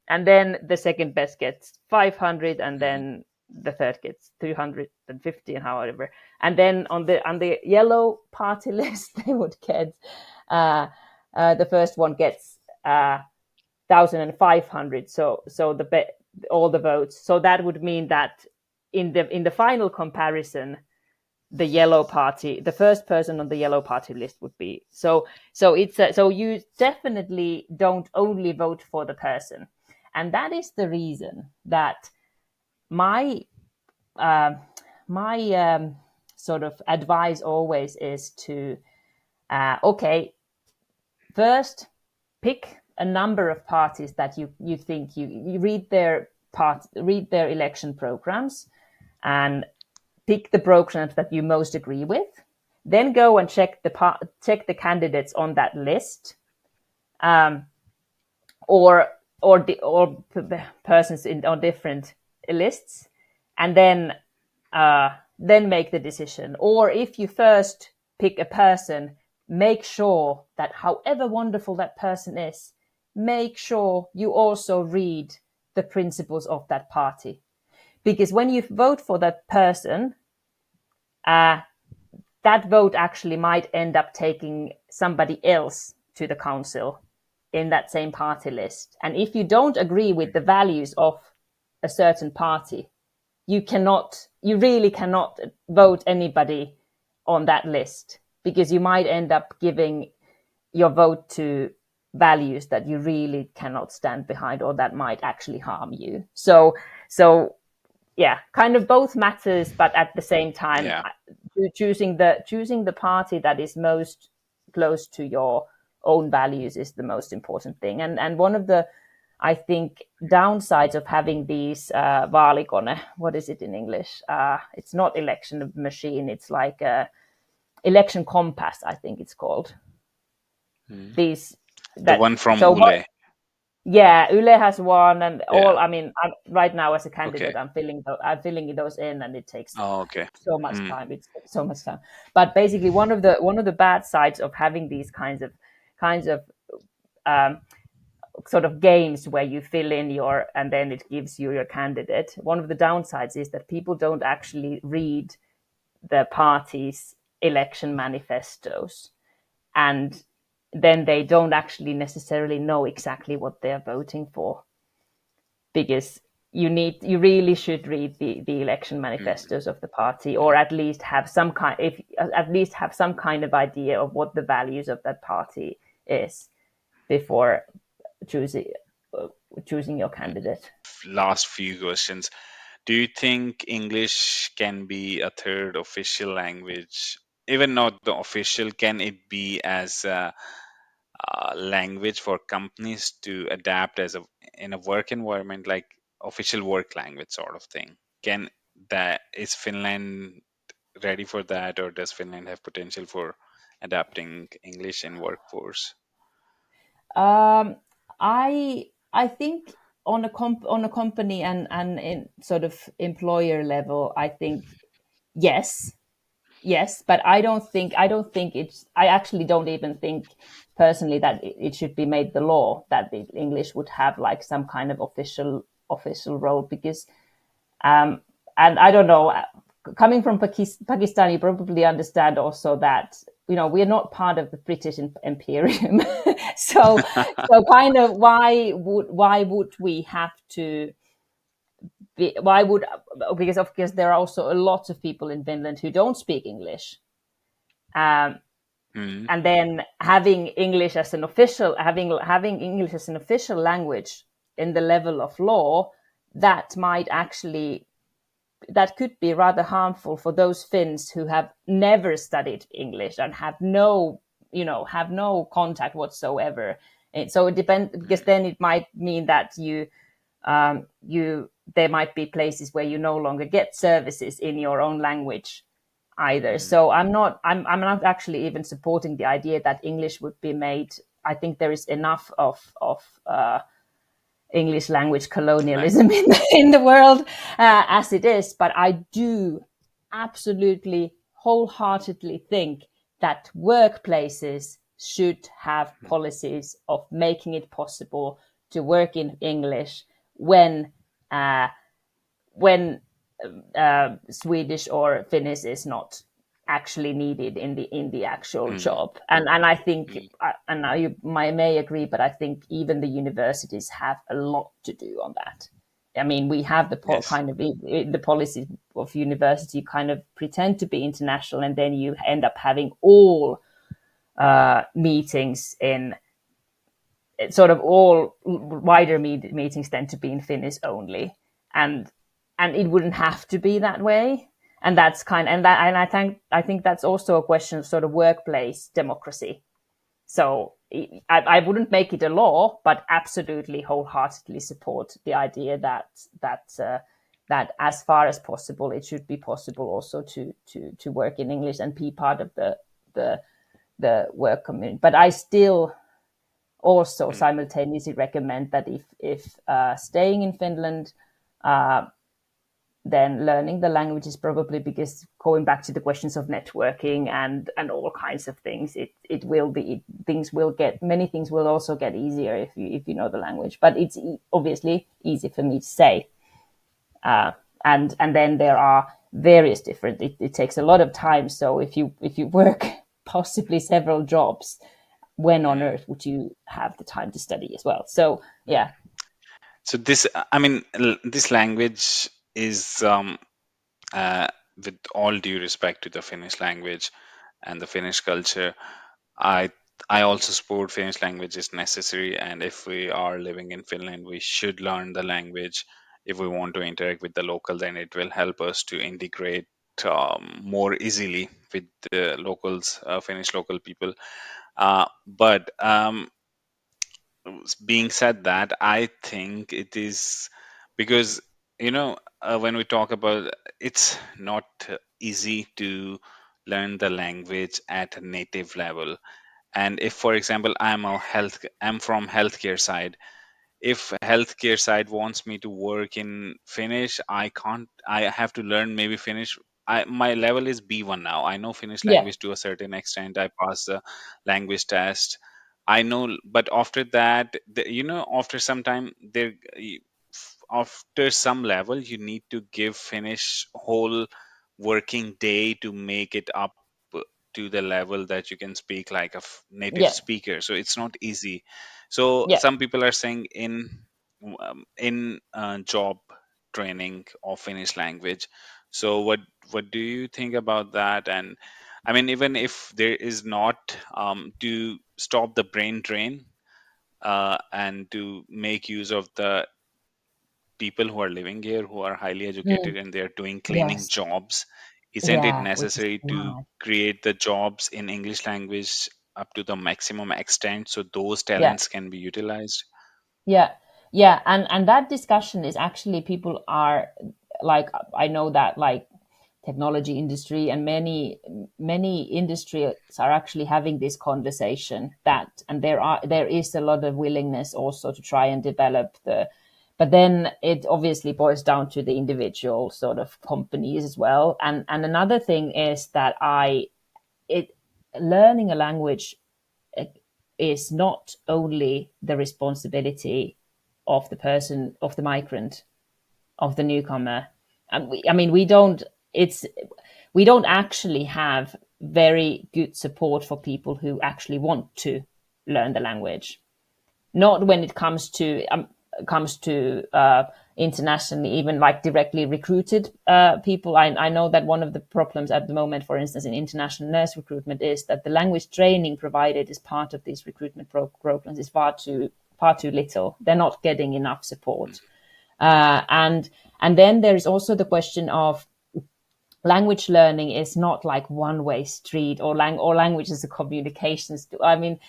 and then the second best gets 500, and Mhm. then the third gets 350, and however. And then on the yellow party list, they would get the first one gets 1,500. So all the votes. So that would mean that in the final comparison, the yellow party, the first person on the yellow party list would be so you definitely don't only vote for the person, and that is the reason that my uh, my sort of advice always is to okay, first pick a number of parties that you think you read their election programs, and pick the programs that you most agree with. Then go and check the candidates on that list, um, or persons on different lists, and then make the decision. Or if you first pick a person, make sure that however wonderful that person is, make sure you also read the principles of that party, because when you vote for that person, uh, that vote actually might end up taking somebody else to the council in that same party list. And if you don't agree with the values of a certain party, you really cannot vote anybody on that list, because you might end up giving your vote to values that you really cannot stand behind, or that might actually harm you. So yeah, kind of both matters, but at the same time, Yeah. choosing the party that is most close to your own values is the most important thing. And one of the I think downsides of having these vaalikone, what is it in English? It's not election machine. It's like a election compass, I think it's called. Mm. These The that one from so what? Ule. Yeah, Yle has one, and Yeah. all. I mean, right now as a Okay. candidate, I'm filling those in, and it takes Oh, okay. so much Mm. time. It takes so much time. But basically, one of the bad sides of having these kinds of um, sort of games where you fill in your and then it gives you your candidate. One of the downsides is that people don't actually read the party's election manifestos, and then they don't actually necessarily know exactly what they're voting for, because you really should read the election Mm. manifestos of the party, or Mm. at least have some kind if at least have some kind of idea of what the values of that party is before choosing uh, choosing your Mm. candidate. Last few questions. Do you think English can be a third official language? Even not the official, can it be as a language for companies to adapt as a in a work environment, like official work language sort of thing? Can that is Finland ready for that, or does Finland have potential for adapting English in workforce? Um, I think on a company and in sort of employer level, I think yes, yes, but I don't think it's I actually don't even think personally that it should be made the law that the English would have like some kind of official role, because um, and I don't know, coming from Pakistan, you probably understand also that we're not part of the British Imperium. so so kind of why would we have to be, why would because of course there are also a lot of people in Finland who don't speak English. Um, Mm. and then having English as an official having English as an official language in the level of law, that might actually that could be rather harmful for those Finns who have never studied English and have no contact whatsoever. And so it depends, because Mm. then it might mean that you there might be places where you no longer get services in your own language either. Mm. So I'm not actually even supporting the idea that English would be made. I think there is enough of English language colonialism Language. in the world as it is. But I do absolutely wholeheartedly think that workplaces should have Mm. policies of making it possible to work in English when uh, when Swedish or Finnish is not actually needed in the actual Mm. job. And I think, Mm. and now you may agree, but I think even the universities have a lot to do on that. I mean, we have the Yes. kind of the policy of university kind of pretend to be international, and then you end up having all meetings in sort of all wider meetings tend to be in Finnish only, and it wouldn't have to be that way. And that's and I think that's also a question of sort of workplace democracy. So I wouldn't make it a law, but absolutely wholeheartedly support the idea that as far as possible, it should be possible also to work in English and be part of the the work community. But I still also Mm. simultaneously recommend that if staying in Finland, uh, then learning the language is probably, because going back to the questions of networking and all kinds of things, it will be things will get many things will also get easier if you know the language. But it's obviously easy for me to say, uh, and then there are various different. It takes a lot of time. So if you work possibly several jobs, when on Mm. earth would you have the time to study as well? So Mm. yeah. So this, I mean, this language is, uh, with all due respect to the Finnish language and the Finnish culture, I I also support Finnish language is necessary, and if we are living in Finland, we should learn the language if we want to interact with the local. Then it will help us to integrate more easily with the locals, Finnish local people. But being said that, I think it is because, when we talk about, it's not easy to learn the language at a native level. And if, for example, I'm from healthcare side, if healthcare side wants me to work in Finnish, I can't. I have to learn maybe Finnish. My level is B1 now. I know Finnish Yeah, language to a certain extent. I passed the language test. I know, but after that, after some time, after some level, you need to give Finnish whole working day to make it up to the level that you can speak like a native yeah, speaker. So it's not easy. So yeah. some people are saying in job training of Finnish language. So what do you think about that? And I mean, even if there is not, to stop the brain drain, and to make use of the people who are living here who are highly Mm, educated and they're doing cleaning yes, jobs, isn't it yeah, which is necessary to mad. create the jobs in English language up to the maximum extent so those Yeah, talents can be utilized? yeah, yeah, and that discussion is actually people are like, I know that like technology industry and many industries are actually having this conversation, that and there is a lot of willingness also to try and develop the, but then it obviously boils down to the individual sort of companies as well. And another thing is that I it learning a language is not only the responsibility of the person, of the migrant, of the newcomer. And I mean, it's we don't actually have very good support for people who actually want to learn the language. Not when it comes to internationally, even like directly recruited people. I know that one of the problems at the moment, for instance, in international nurse recruitment, is that the language training provided as part of these recruitment programs is far too little. They're not getting enough support. Uh, and and then there is also the question of language learning is not like one way street, or language is a communications. I mean,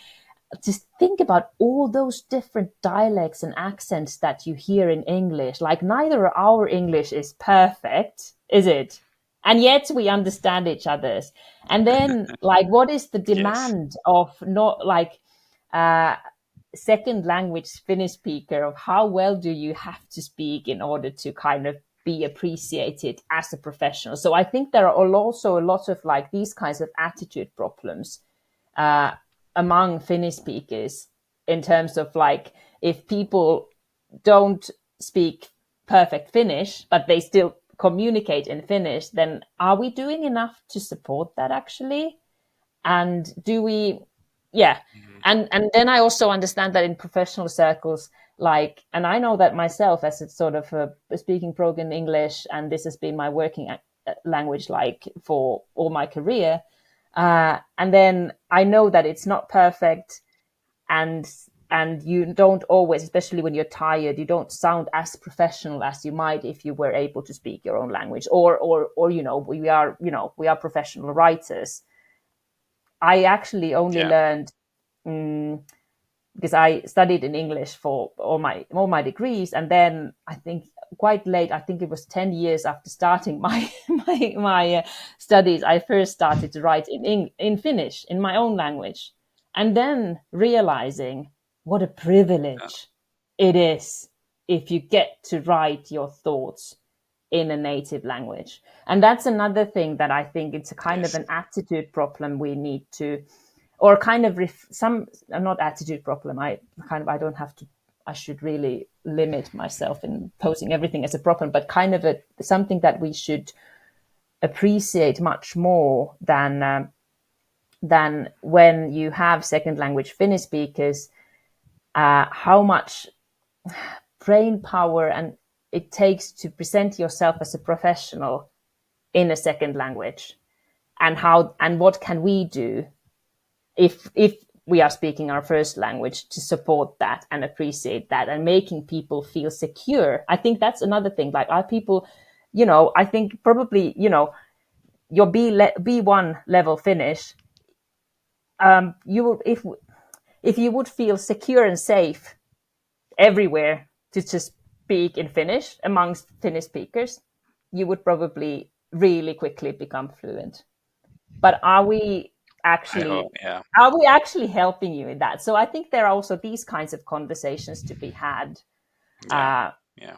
just think about all those different dialects and accents that you hear in English. Like neither our English is perfect, is it? And yet we understand each other's. And then like what is the Yes. demand of not like uh second language Finnish speaker, of how well do you have to speak in order to kind of be appreciated as a professional. So I think there are also a lot of like these kinds of attitude problems uh, among Finnish speakers, in terms of like if people don't speak perfect Finnish, but they still communicate in Finnish, then are we doing enough to support that actually? And do we, yeah. Mhm. And then I also understand that in professional circles, like, and I know that myself as it's sort of a speaking broken English, and this has been my working language like for all my career. And then I know that it's not perfect, and you don't always, especially when you're tired, you don't sound as professional as you might if you were able to speak your own language, or we are professional writers. I actually only Yeah. learned, um, because I studied in English for all my degrees, and then I think quite late. I think it was 10 years after starting my my studies. I first started to write in Finnish, in my own language, and then realizing what a Yeah. privilege it is if you get to write your thoughts in a native language. And that's another thing that I think it's a kind of Yes. an attitude problem we need to, or kind of some, not attitude problem. I don't have to. I should really limit myself in posing everything as a problem, but kind of something that we should appreciate much more than when you have second language Finnish speakers. How much brain power and it takes to present yourself as a professional in a second language, and how and what can we do if we are speaking our first language to support that and appreciate that, and making people feel secure. I think that's another thing. Like, are people, I think probably, your B1 level Finnish, you will, if if you would feel secure and safe everywhere to just speak in Finnish amongst Finnish speakers, you would probably really quickly become fluent. But I hope. actually Yeah. are we actually helping you in that? So I think there are also these kinds of conversations to be had. Yeah. Uh, Yeah.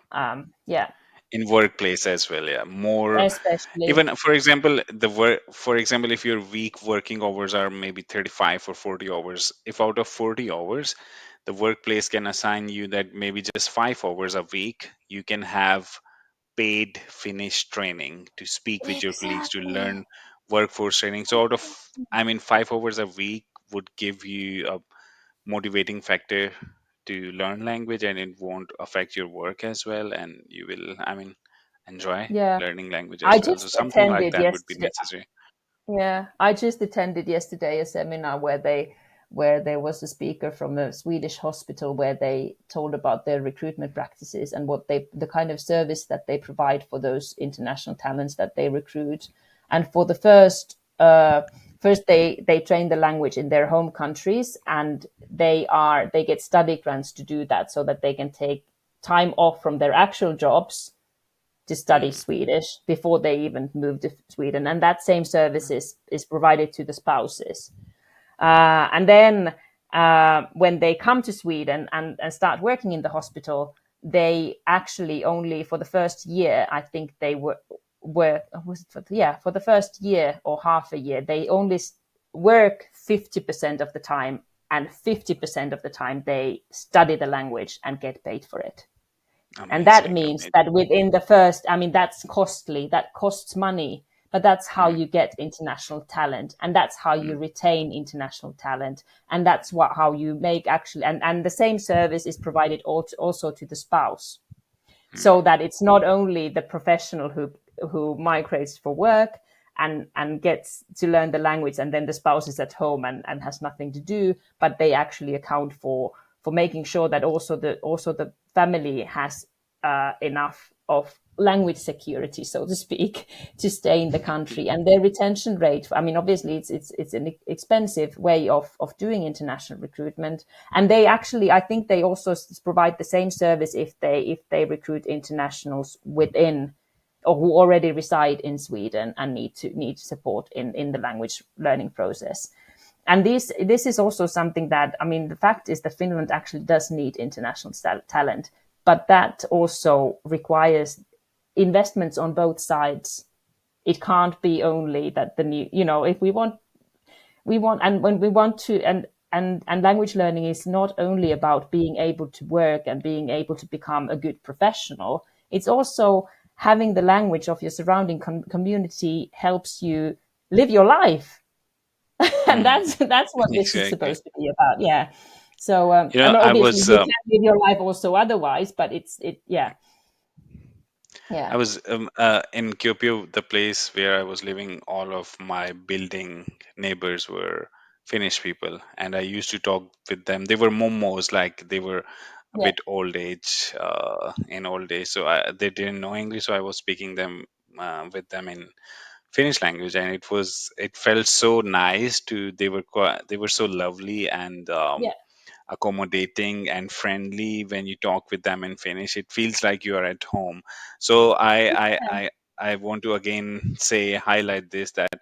yeah, In workplace as well, yeah, more. especially. Even for example, the work, for example, if your week working hours are maybe 35 or 40 hours, if out of 40 hours the workplace can assign you that maybe just 5 hours a week, you can have paid Finnish training to speak with your colleagues, to Exactly. learn workforce training. So out of, I mean, 5 hours a week would give you a motivating factor to learn language, and it won't affect your work as well, and you will, I mean, enjoy Yeah, learning language I as well. So just something like attended that would be yesterday. necessary. Yeah, I just attended yesterday a seminar where there was a speaker from a Swedish hospital where they told about their recruitment practices and what they the kind of service that they provide for those international talents that they recruit. And for the first they train the language in their home countries, and they get study grants to do that so that they can take time off from their actual jobs to study Mm. Swedish before they even move to Sweden. And that same service is provided to the spouses. And then when they come to Sweden and start working in the hospital, they actually only for the first year, I think they were was it for the first year or half a year, they only work 50% of the time, and 50% of the time they study the language and get paid for it. And that Amazing, means amazing. that within the first, I mean, that's costly, that costs money, but that's how Mm, you get international talent. And that's how you mm, retain international talent. And that's how you make actually, and the same service is provided also to the spouse, mm, so that it's not only the professional who migrates for work and gets to learn the language, and then the spouse is at home and has nothing to do, but they actually account for making sure that also the family has enough of language security, so to speak, to stay in the country. And their retention rate, I mean, obviously it's an expensive way of doing international recruitment. And they actually, I think they also provide the same service if they recruit internationals within or who already reside in Sweden and need support in the language learning process. And this is also something that, I mean, the fact is that Finland actually does need international talent, but that also requires investments on both sides. It can't be only that the new, if we want, and when we want to, and language learning is not only about being able to work and being able to become a good professional. It's also having the language of your surrounding community helps you live your life. And mm. that's what this is Exactly. supposed to be about. Yeah. So and I obviously was you can live your life also otherwise, but yeah. I Yeah. was in Kuopio, the place where I was living. All of my building neighbors were Finnish people, and I used to talk with them. They were momos, like they were a Yeah. bit old age, in old age. So they didn't know English, so I was speaking them with them in Finnish language, and it felt so nice to. They were so lovely and Yeah. accommodating and friendly. When you talk with them in Finnish, it feels like you are at home. So I want to again say, highlight this, that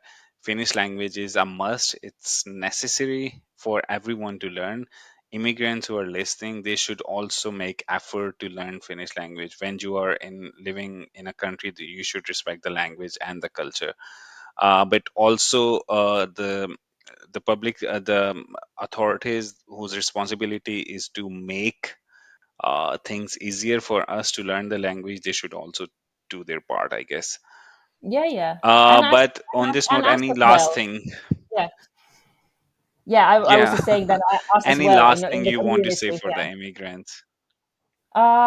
Finnish language is a must. It's necessary for everyone to learn. Immigrants who are listening, they should also make effort to learn Finnish language. When you are in living in a country, that you should respect the language and the culture. But also the public, the authorities whose responsibility is to make things easier for us to learn the language, they should also do their part, I guess. Yeah. Yeah. And us But on this and note, us any as last well. thing? Yeah. Yeah. I was Yeah. just saying that us as Any well last in thing the you want to say community. for the Yeah. immigrants?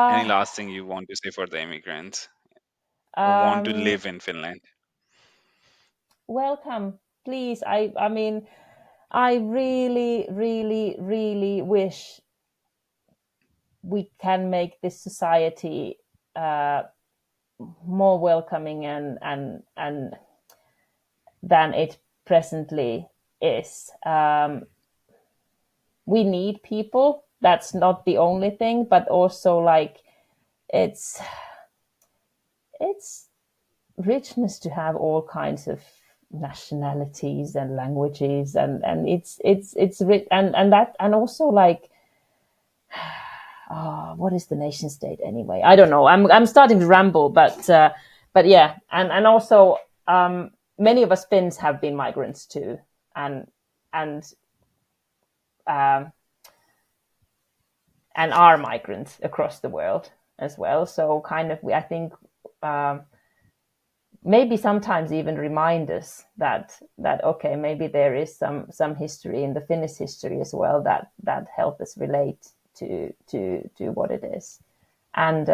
Any Uh, last thing you want to say for the immigrants who want to um, live in Finland? welcome, please. I mean, I really, really, really wish we can make this society uh, more welcoming and than it presently is. we need people. That's not the only thing, but also like it's it's richness to have all kinds of nationalities and languages, and and that, and also like, what is the nation state anyway? I don't know. I'm starting to ramble, but yeah, and also, many of us Finns have been migrants too, and um, and are migrants across the world as well. So kind of, I think, um, maybe sometimes even remind us that okay, maybe there is some history in the Finnish history as well that help us relate to what it is. And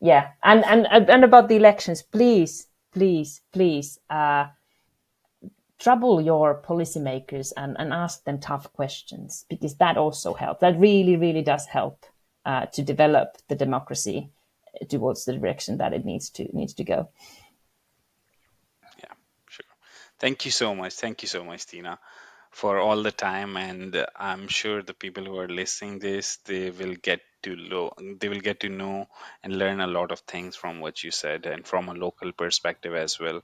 yeah, and about the elections, please, please, please, trouble your policymakers and ask them tough questions, because that also helps. That really, really does help to develop the democracy towards the direction that it needs to go. Yeah, sure. Thank you so much. Thank you so much, Tina, for all the time. And I'm sure the people who are listening this, they will get to know and learn a lot of things from what you said and from a local perspective as well.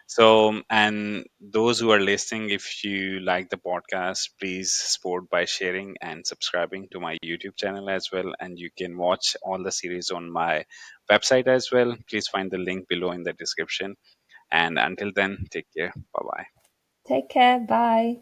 So, and those who are listening, if you like the podcast, please support by sharing and subscribing to my YouTube channel as well. And you can watch all the series on my website as well. Please find the link below in the description. And until then, take care. Bye bye. Take care. Bye.